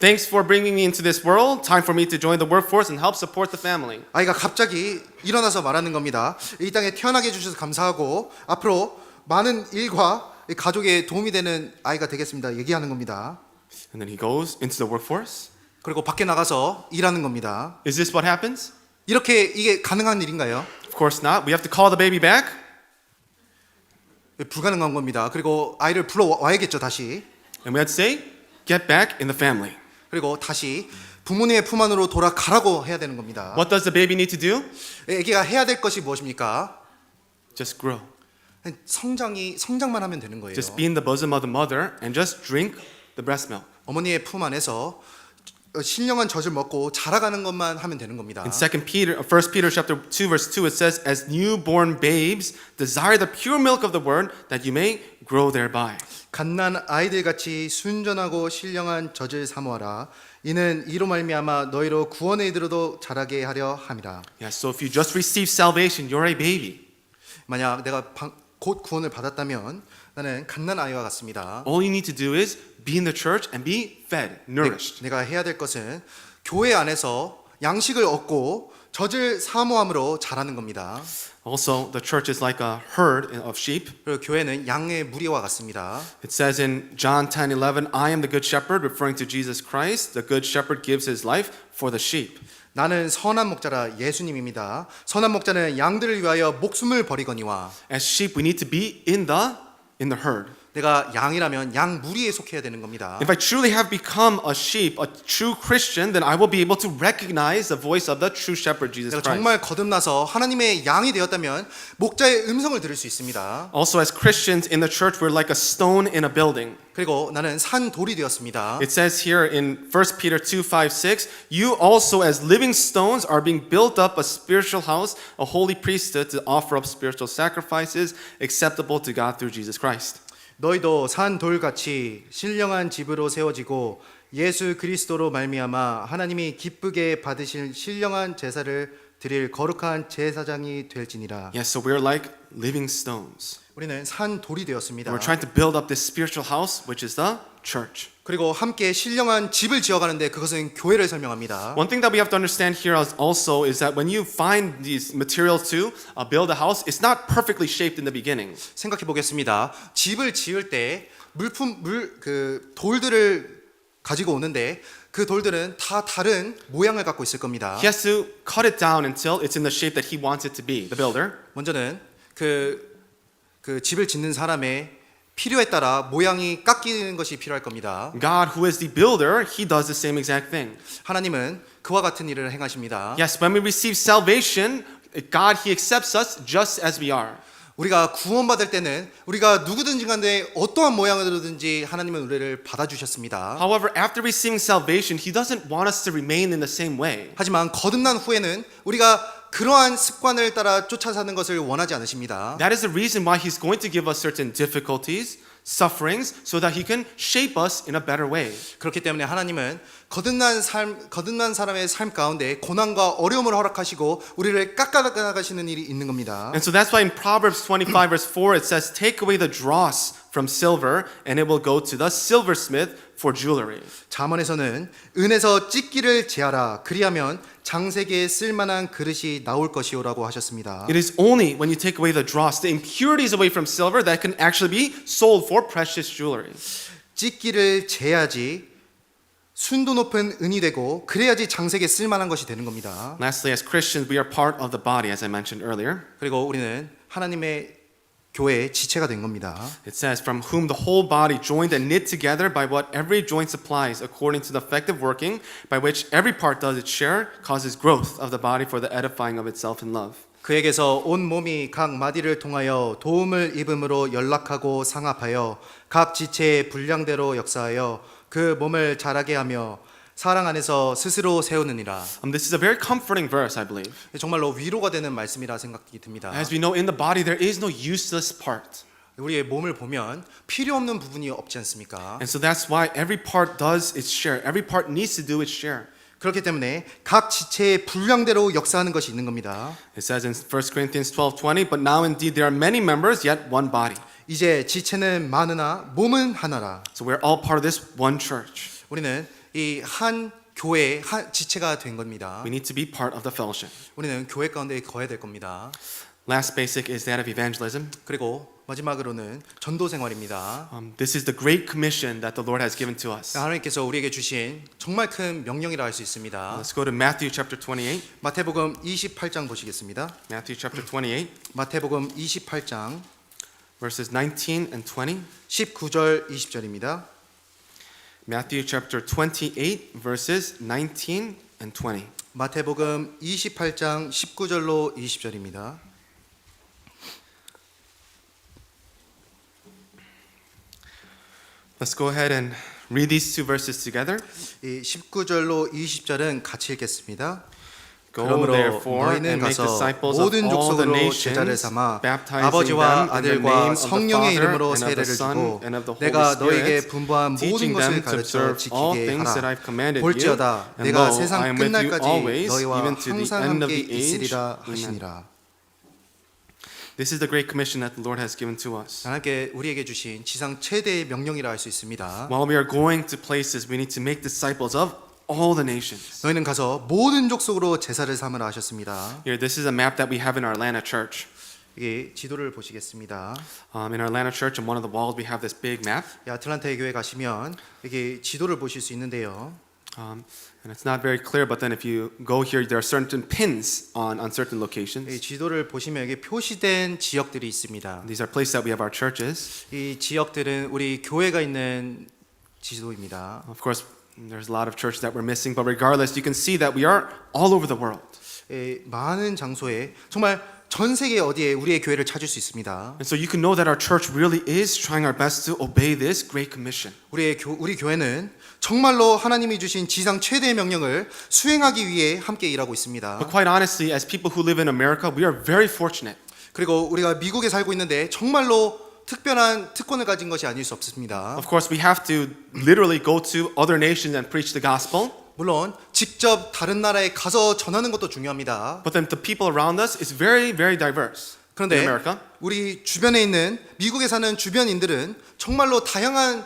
"Thanks for bringing me into this world. Time for me to join the workforce and help support the family"? 아이가 갑자기 일어나서 말하는 겁니다. 이 땅에 태어나게 해주셔서 감사하고 앞으로 많은 일과 가족에 도움이 되는 아이가 되겠습니다. 얘기하는 겁니다. And then he goes into the workforce. 그리고 밖에 나가서 일하는 겁니다. Is this what happens? 이렇게 이게 가능한 일인가요? Of course not. We have to call the baby back. 불가능한 겁니다. 그리고 아이를 불러와야겠죠, 다시. And we had to say, get back in the family. 그리고 다시 부모님의 품 안으로 돌아가라고 해야 되는 겁니다. What does the baby need to do? 아기가 해야 될 것이 무엇입니까? Just grow. 성장만 하면 되는 거예요. Just be in the bosom of the mother and just drink the breast milk. 어머니의 품 안에서 신령한 젖을 먹고 자라가는 것만 하면 되는 겁니다. In 1 Peter chapter 2 verse 2 it says, as newborn babes desire the pure milk of the word that you may grow thereby. 갓난 아이들 같이 순전하고 신령한 젖을 사모하라. 이는 이로 말미암아 너희로 구원에 이르러도 자라게 하려 함이라. Yeah, so if you just receive salvation, you're a baby. 만약 내가 곧 구원을 받았다면 나는 갓난 아이와 같습니다. All you need to do is be in the church and be fed, nourished. 내가 해야 될 것은 교회 안에서 양식을 얻고 젖을 사모함으로 자라는 겁니다. Also, the church is like a herd of sheep. 그리고 교회는 양의 무리와 같습니다. It says in John 10:11, I am the good shepherd, referring to Jesus Christ. The good shepherd gives his life for the sheep. 나는 선한 목자라 예수님입니다. 선한 목자는 양들을 위하여 목숨을 버리거니와. As sheep, we need to be in the herd. 내가 양이라면 양 무리에 속해야 되는 겁니다. If I truly have become a sheep, a true Christian, then I will be able to recognize the voice of the true shepherd, Jesus 내가 Christ. 정말 거듭나서 하나님의 양이 되었다면 목자의 음성을 들을 수 있습니다. Also, as Christians in the church, we're like a stone in a building. 그리고 나는 산 돌이 되었습니다. It says here in 1 Peter 2:5-6, you also as living stones are being built up a spiritual house, a holy priesthood to offer up spiritual sacrifices acceptable to God through Jesus Christ. 너희도 산 돌같이 신령한 집으로 세워지고 예수 그리스도로 말미암아 하나님이 기쁘게 받으실 신령한 제사를 드릴 거룩한 제사장이 될지니라. Yes, so we're like living stones. 우리는 산 돌이 되었습니다. We're trying to build up this spiritual house, which is the church. 그리고 함께 신령한 집을 지어가는데 그것은 교회를 설명합니다. One thing that we have to understand here also is that when you find these materials to build a house, it's not perfectly shaped in the beginning. 생각해 보겠습니다. 집을 지을 때 돌들을 가지고 오는데 그 돌들은 다 다른 모양을 갖고 있을 겁니다. He has to cut it down until it's in the shape that he wants it to be, the builder. 먼저는 그 집을 짓는 사람의 필요에 따라 모양이 깎이는 것이 필요할 겁니다. God, who is the builder, he does the same exact thing. 하나님은 그와 같은 일을 행하십니다. Yes, when we receive salvation, God, he accepts us just as we are. 우리가 구원받을 때는 우리가 누구든지 간에 어떠한 모양으로든지 하나님은 우리를 받아주셨습니다. However, after receiving salvation, he doesn't want us to remain in the same way. 하지만 거듭난 후에는 우리가 그러한 습관을 따라 쫓아 사는 것을 원하지 않으십니다. That is the reason why he's going to give us certain difficulties, sufferings, so that he can shape us in a better way. 그렇기 때문에 하나님은 거듭난 사람의 삶 가운데 고난과 어려움을 허락하시고 우리를 깎아나가시는 일이 있는 겁니다. And so that's why in Proverbs 25 verse 4 it says, take away the dross from silver and it will go to the silversmith for jewelry. 잠언에서는 은에서 찢기를 제하라 그리하면 장세계에 쓸만한 그릇이 나올 것이오라고 하셨습니다. It is only when you take away the dross, the impurities away from silver, that can actually be sold for precious jewelry. 찢기를 제야지 순도 높은 은이 되고 그래야지 장세계에 쓸만한 것이 되는 겁니다. Lastly, as Christians, we are part of the body, as I mentioned earlier. 그리고 우리는 하나님의 교회의 지체가 된 겁니다. It says, from whom the whole body joined and knit together by what every joint supplies, according to the effective working by which every part does its share, causes growth of the body for the edifying of itself in love. 그에게서 온 몸이 각 마디를 통하여 도움을 입음으로 연락하고 상합하여 각 지체의 분량대로 역사하여 그 몸을 자라게 하며 사랑 안에서 스스로 세우느니라. This is a very comforting verse, I believe. 정말로 위로가 되는 말씀이라 생각이 듭니다. As we know, in the body there is no useless part. 우리의 몸을 보면 필요 없는 부분이 없지 않습니까? And so that's why every part does its share. Every part needs to do its share. 그렇기 때문에 각 지체의 분량대로 역사하는 것이 있는 겁니다. It says in 1 Corinthians 12:20, but now indeed there are many members, yet one body. 이제 지체는 많으나 몸은 하나라. So we're all part of this one church. 우리는 이 한 교회의 한 지체가 된 겁니다. We need to be part of the fellowship. 우리는 교회 가운데 거해야 될 겁니다. Last basic is that of evangelism. 그리고 마지막으로는 전도 생활입니다. This is the great commission that the Lord has given to us. 하나님께서 우리에게 주신 정말 큰 명령이라 할 수 있습니다. Let's go to Matthew chapter 28. 마태복음 28장 보시겠습니다. Matthew chapter 28. 마태복음 28장 verses 19 and 20. 19절 20절입니다. Matthew chapter 28, verses 19 and 20. 마태복음 28장 19절로 20절입니다. Let's go ahead and read these two verses together. 이 19절로 20절은 같이 읽겠습니다. Go 그러므로 therefore and 너희는 make 가서 disciples of 모든 all the 족속으로 제자를 nations, 삼아 baptizing 아버지와 them in the 아들과 name of the 성령의 Father 이름으로 and of the 세례를 Son 주고 and of the Holy 내가 너에게 Spirit, 분부한 모든 teaching 것을 them to 가르쳐 observe all 지키게 things that 하라. I've commanded you. 볼지어다 And 내가 lo, 세상 I am with you 끝날까지 always, 너희와 even to the 항상 end of 함께 the age. 있으리라 Amen. 하시니라. This is the great commission that the Lord has given to us. 하나님께 우리에게 주신 지상 최대의 명령이라 할 수 있습니다. While we are going to places, we need to make disciples of all the nations. 너희는 가서 모든 족속으로 제사를 삼으라 하셨습니다. Here, this is a map that we have in our Atlanta church. 이게 지도를 보시겠습니다. In our Atlanta church, on one of the walls, we have this big map. 이 아틀란타의 교회 가시면 이게 지도를 보실 수 있는데요. And it's not very clear, but then if you go here, there are certain pins on certain 이 locations. 지도를 보시면 여기 표시된 지역들이 있습니다. These are places that we have our churches. 이 지역들은 우리 교회가 있는 지도입니다. Of course, there's a lot of churches that we're missing, but regardless, you can see that we are all over the world. 많은 장소에 정말 전 세계 어디에 우리의 교회를 찾을 수 있습니다. And so you can know that our church really is trying our best to obey this great commission. 우리 교회는 정말로 하나님이 주신 지상 최대의 명령을 수행하기 위해 함께 일하고 있습니다. But quite honestly, as people who live in America, we are very fortunate. 그리고 우리가 미국에 살고 있는데 정말로 특별한 특권을 가진 것이 아닐 수 없습니다. Of course, we have to literally go to other nations and preach the gospel. 물론 직접 다른 나라에 가서 전하는 것도 중요합니다. But then the people around us is very, very diverse. In 그런데 America. 우리 주변에 있는 미국에 사는 주변인들은 정말로 다양한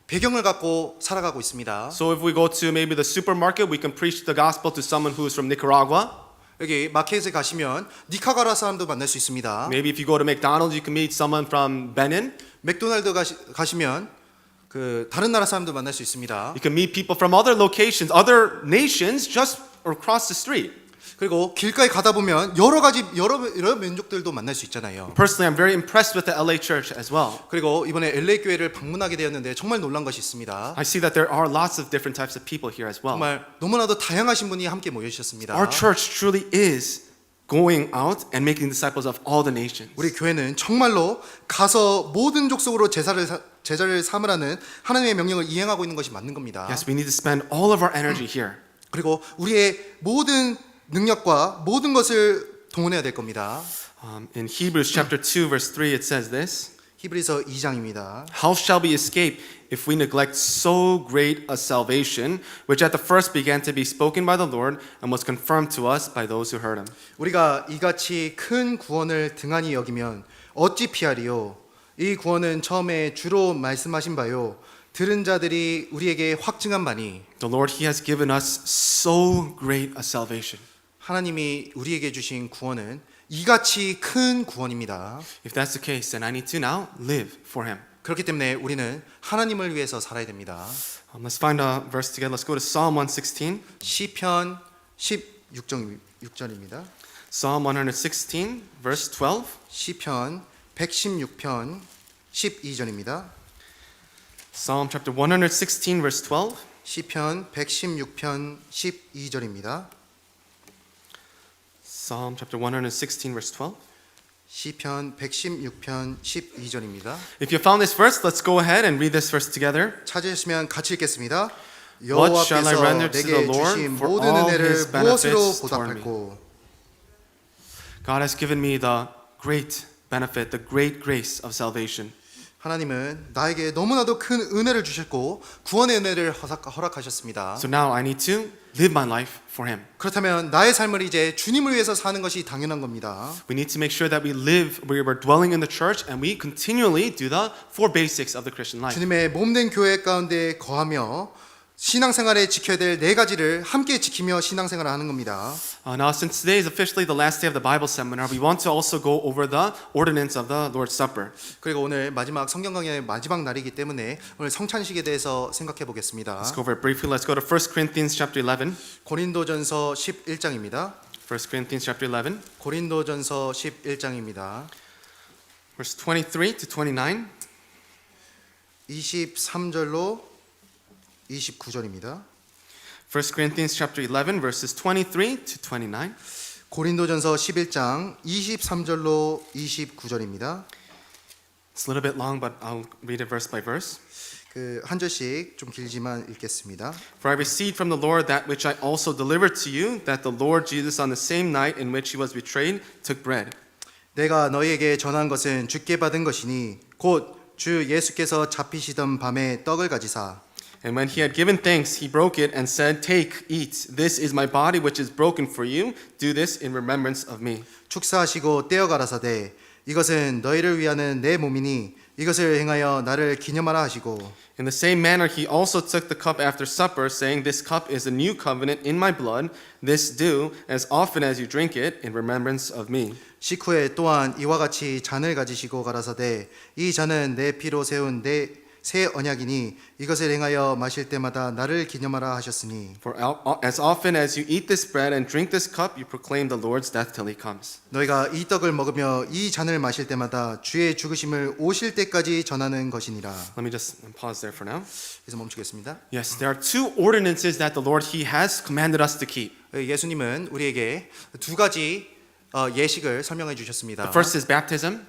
배경을 갖고 살아가고 있습니다. So if we go to maybe the supermarket, we can preach the gospel to someone who is from Nicaragua. 여기 마켓에 가시면 니카가라 사람도 만날 수 있습니다. Maybe if you go to McDonald's, you can meet someone from Benin. 맥도날드 가시면 그 다른 나라 사람도 만날 수 있습니다. You can meet people from other locations, other nations, just across the street. 그리고 길가에 가다 보면 여러 민족들도 만날 수 있잖아요. Personally, I'm very impressed with the LA church as well. 그리고 이번에 LA 교회를 방문하게 되었는데 정말 놀란 것이 있습니다. I see that there are lots of different types of people here as well. 정말 너무나도 다양하신 분이 함께 모여주셨습니다. Our church truly is going out and making disciples of all the nations. 우리 교회는 정말로 가서 모든 족속으로 제자를 삼으라는 하나님의 명령을 이행하고 있는 것이 맞는 겁니다. Yes, we need to spend all of our energy here. 그리고 우리의 모든 능력과 모든 것을 동원해야 될 겁니다. In Hebrews chapter 2 verse 3 it says this. 히브리서 2장입니다. How shall we escape if we neglect so great a salvation, which at the first began to be spoken by the Lord and was confirmed to us by those who heard him? 우리가 이같이 큰 구원을 등한히 여기면 어찌 피하리요? 이 구원은 처음에 주로 말씀하신 바요. 들은 자들이 우리에게 확증한 바니 The Lord, He has given us so great a salvation. 하나님이 우리에게 주신 구원은 이같이 큰 구원입니다. If that's the case, then I need to now live for Him. 그렇기 때문에 우리는 하나님을 위해서 살아야 됩니다. Let's find a verse together. Let's go to Psalm 116. 시편 16절입니다. Psalm 116, verse 12. 시편 116편 12절입니다. Psalm chapter 116, verse 12. 시편 116편 12절입니다. Psalm chapter 116, verse 12. 시편 116편 12절입니다. If you found this verse, let's go ahead and read this verse together. 찾으시면 같이 읽겠습니다. What shall I 여호와께서 render to the 내게 Lord 주신 for 모든 all 은혜를 his 무엇으로 benefits toward me? 보답할꼬? God has given me the great benefit, the great grace of salvation. 하나님은 나에게 너무나도 큰 은혜를 주셨고 구원의 은혜를 허락하셨습니다. So now I need to live my life for Him. 그렇다면 나의 삶을 이제 주님을 위해서 사는 것이 당연한 겁니다. We need to make sure that we live where we're dwelling in the church and we continually do the four basics of the Christian life. 주님의 몸된 교회 가운데 거하며 신앙생활에 지켜야 될 네 가지를 함께 지키며 신앙생활을 하는 겁니다. Now, since today is officially the last day of the Bible seminar, we want to also go over the ordinance of the Lord's Supper. 그리고 오늘 마지막 성경 강의의 마지막 날이기 때문에 오늘 성찬식에 대해서 생각해 보겠습니다. Let's go over it briefly. Let's go to 1 Corinthians chapter 11. 고린도전서 11장입니다. 1 Corinthians chapter 11. 고린도전서 11장입니다. Verse 23 to 29. 23절로 29절입니다. 1 Corinthians chapter 11 verses 23 to 29. 고린도전서 11장 23절로 29절입니다. It's a little bit long, but I'll read it verse by verse. 그 한 절씩 좀 길지만 읽겠습니다. For I received from the Lord that which I also delivered to you, that the Lord Jesus on the same night in which he was betrayed took bread. 내가 너희에게 전한 것은 주께 받은 것이니 곧 주 예수께서 잡히시던 밤에 떡을 가지사 And when he had given thanks, he broke it and said, Take, eat. This is my body which is broken for you. Do this in remembrance of me. 축사하시고 떼어 가라사대 이것은 너희를 위하는 내 몸이니 이것을 행하여 나를 기념하라 하시고 In the same manner, he also took the cup after supper, saying, This cup is a new covenant in my blood. This do as often as you drink it in remembrance of me. 식후에 또한 이와 같이 잔을 가지시고 가라사대 이 잔은 내 피로 세운 내 새 언약이니 이것을 행하여 마실 때마다 나를 기념하라 하셨으니 For as often as you eat this bread and drink this cup, you proclaim the Lord's death till he comes. 너희가 이 떡을 먹으며 이 잔을 마실 때마다 주의 죽으심을 오실 때까지 전하는 것이니라. Let me just pause there for now. 그래서 멈추겠습니다. Yes, there are two ordinances that the Lord, he has commanded us to keep. 예수님은 우리에게 두 가지 예식을 설명해 주셨습니다. The first is baptism,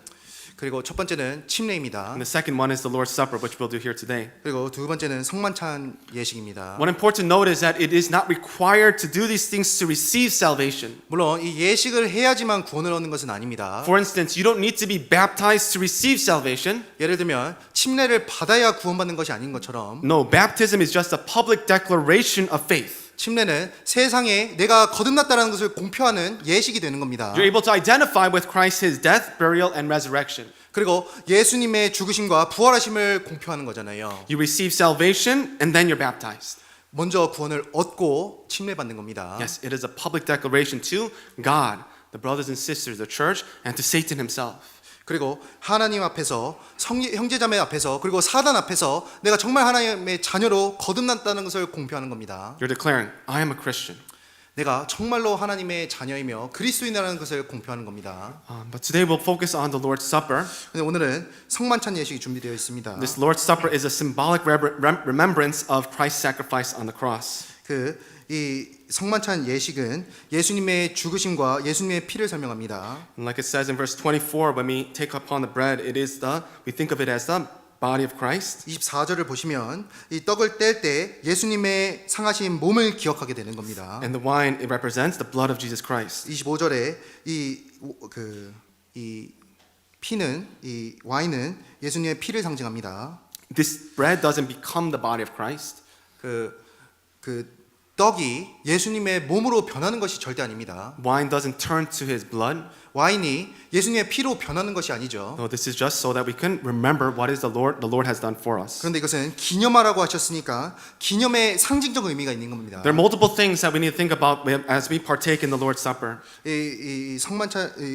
그리고 첫 번째는 침례입니다. and the second one is the Lord's Supper, which we'll do here today. 그리고 두 번째는 성만찬 예식입니다. One important note is that it is not required to do these things to receive salvation. 물론 이 예식을 해야지만 구원을 얻는 것은 아닙니다. For instance, you don't need to be baptized to receive salvation. 예를 들면 침례를 받아야 구원받는 것이 아닌 것처럼 No, baptism is just a public declaration of faith. 침례는 세상에 내가 거듭났다는 것을 공표하는 예식이 되는 겁니다. You're able to identify with Christ, his death, burial, and resurrection. 그리고 예수님의 죽으심과 부활하심을 공표하는 거잖아요. You receive salvation and then you're baptized. 먼저 구원을 얻고 침례받는 겁니다. Yes, it is a public declaration to God, the brothers and sisters, the church, and to Satan himself. 그리고 하나님 앞에서 형제자매 앞에서 그리고 사단 앞에서 내가 정말 하나님의 자녀로 거듭났다는 것을 공표하는 겁니다. You're declaring, I am a Christian. 내가 정말로 하나님의 자녀이며 그리스도인이라는 것을 공표하는 겁니다. But today we'll focus on the Lord's Supper. 근데 오늘은 성만찬 예식이 준비되어 있습니다. This Lord's Supper is a symbolic remembrance of Christ's sacrifice on the cross. 이 성만찬 예식은 예수님의 죽으심과 예수님의 피를 설명합니다. And like it says in verse 24, when we take upon the bread, we think of it as the body of Christ. 24절을 보시면 이 떡을 뗄 때 예수님의 상하신 몸을 기억하게 되는 겁니다. And the wine, it represents the blood of Jesus Christ. 25절에 이 피는 이 와인은 예수님의 피를 상징합니다. This bread doesn't become the body of Christ. 그 떡이 예수님의 몸으로 변하는 것이 절대 아닙니다. Wine doesn't turn to his blood. 와인이 예수님의 피로 변하는 것이 아니죠. No, this is just so that we can remember what is the Lord has done for us. 그런데 이것은 기념하라고 하셨으니까 기념의 상징적 의미가 있는 겁니다. There are multiple things that we need to think about as we partake in the Lord's Supper. 이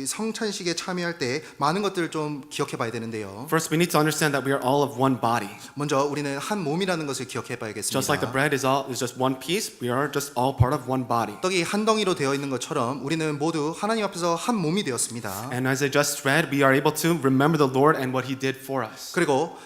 성찬식에 참여할 때 많은 것들을 좀 기억해 봐야 되는데요. First, we need to understand that we are all of one body. 먼저 우리는 한 몸이라는 것을 기억해 봐야겠습니다. Just like the bread is just one piece, we are just all part of one body. 떡이 한 덩이로 되어 있는 것처럼 우리는 모두 하나님 앞에서 한 몸이 되었습니다. And as I just read, we are able to remember the Lord and what He did for us. 그리고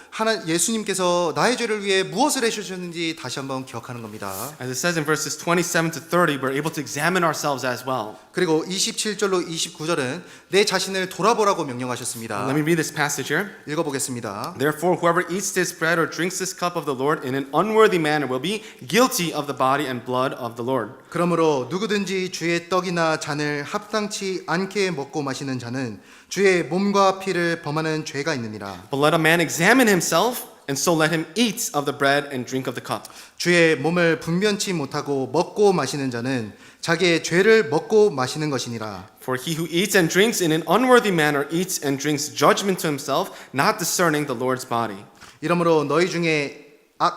예수님께서 나의 죄를 위해 무엇을 해주셨는지 다시 한번 기억하는 겁니다. As it says in verses 27 to 30, we're able to examine ourselves as well. 그리고 27절로 29절은 내 자신을 돌아보라고 명령하셨습니다. Let me read this passage here. 읽어보겠습니다. Therefore, whoever eats this bread or drinks this cup of the Lord in an unworthy manner will be guilty of the body and blood of the Lord. 그러므로 누구든지 주의 떡이나 잔을 합당치 않게 먹고 마시는 자는 주의 몸과 피를 범하는 죄가 있느니라. But let a man examine himself, and so let him eat of the bread and drink of the cup. 주의 몸을 분변치 못하고 먹고 마시는 자는 자기의 죄를 먹고 마시는 것이니라. For he who eats and drinks in an unworthy manner eats and drinks judgment to himself, not discerning the Lord's body. 이러므로 너희 중에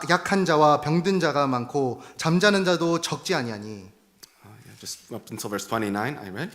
약한 자와 병든 자가 많고 잠자는 자도 적지 아니하니. Just up until verse 29, I read.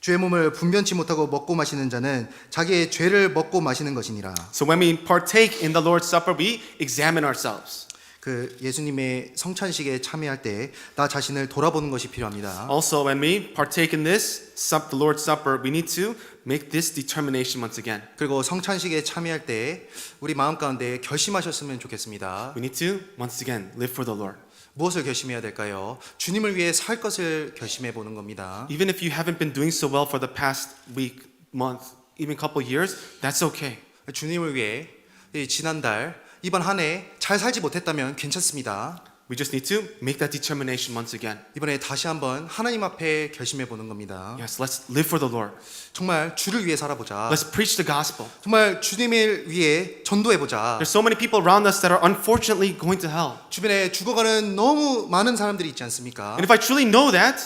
주의 몸을 분변치 못하고 먹고 마시는 자는 자기의 죄를 먹고 마시는 것이니라. So when we partake in the Lord's Supper, we examine ourselves. 그 예수님의 성찬식에 참여할 때 나 자신을 돌아보는 것이 필요합니다. Also, when we partake in this, the Lord's Supper, we need to make this determination once again. 그리고 성찬식에 참여할 때 우리 마음 가운데 결심하셨으면 좋겠습니다. We need to, once again, live for the Lord. 무엇을 결심해야 될까요? 주님을 위해 살 것을 결심해 보는 겁니다. Even if you haven't been doing so well for the past week, month, even couple years, that's okay. 주님을 위해 이 지난달 이번 한 해 잘 살지 못했다면 괜찮습니다. We just need to make that determination once again. 이번에 다시 한번 하나님 앞에 결심해 보는 겁니다. Yes, let's live for the Lord. 정말 주를 위해 살아보자. Let's preach the gospel. 정말 주님을 위해 전도해보자. There's so many people around us that are unfortunately going to hell. 주변에 죽어가는 너무 많은 사람들이 있지 않습니까? And if I truly know that,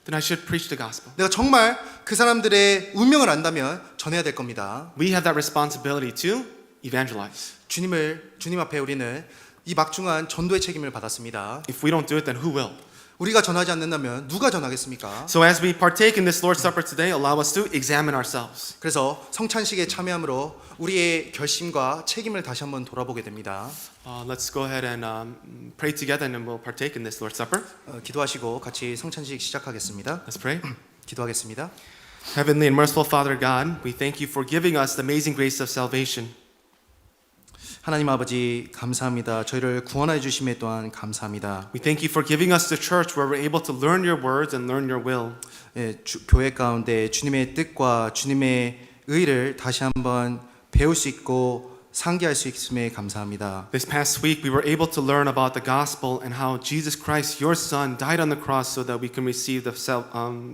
then I should preach the gospel. 내가 정말 그 사람들의 운명을 안다면 전해야 될 겁니다. We have that responsibility to evangelize. 주님 앞에 우리는 이 막중한 전도의 책임을 받았습니다. If we don't do it, then who will? 우리가 전하지 않는다면 누가 전하겠습니까? So as we partake in this Lord's Supper today, allow us to examine ourselves. 그래서 성찬식에 참여함으로 우리의 결심과 책임을 다시 한번 돌아보게 됩니다. Let's go ahead and pray together and then we'll partake in this Lord's Supper. 기도하시고 같이 성찬식 시작하겠습니다. Let's pray. 기도하겠습니다. Heavenly and merciful Father God, we thank you for giving us the amazing grace of salvation. 하나님 아버지 감사합니다. 저희를 구원해 주심에 또한 감사합니다. We thank you for giving us the church where we're able to learn your words and learn your will. 교회 가운데 주님의 뜻과 주님의 의를 다시 한번 배울 수 있고 상기할 수 있음에 감사합니다. This past week, we were able to learn about the gospel and how Jesus Christ, your Son, died on the cross so that we can receive the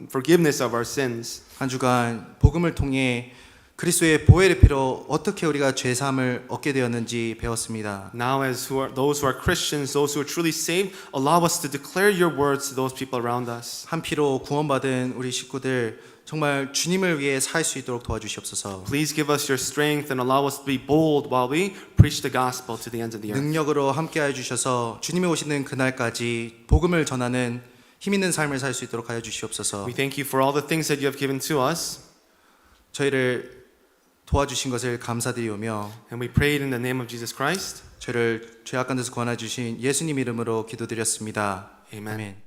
forgiveness of our sins. 한 주간 복음을 통해 그리스도의 보혈의 피로 어떻게 우리가 죄 사함을 얻게 되었는지 배웠습니다. Now, as those who are Christians, those who are truly saved, allow us to declare your words to those people around us. 한 피로 구원받은 우리 식구들 정말 주님을 위해 살 수 있도록 도와주시옵소서. Please give us your strength and allow us to be bold while we preach the gospel to the ends of the earth. 능력으로 함께하여 주셔서 주님이 오시는 그날까지 복음을 전하는 힘 있는 삶을 살 수 있도록 하여 주시옵소서. We thank you for all the things that you have given to us, 저희를 도와주신 것을 감사드리오며 and we prayed in the name of Jesus Christ. 저희를 죄악간 데서 구원해 주신 예수님 이름으로 기도드렸습니다. Amen. 아멘.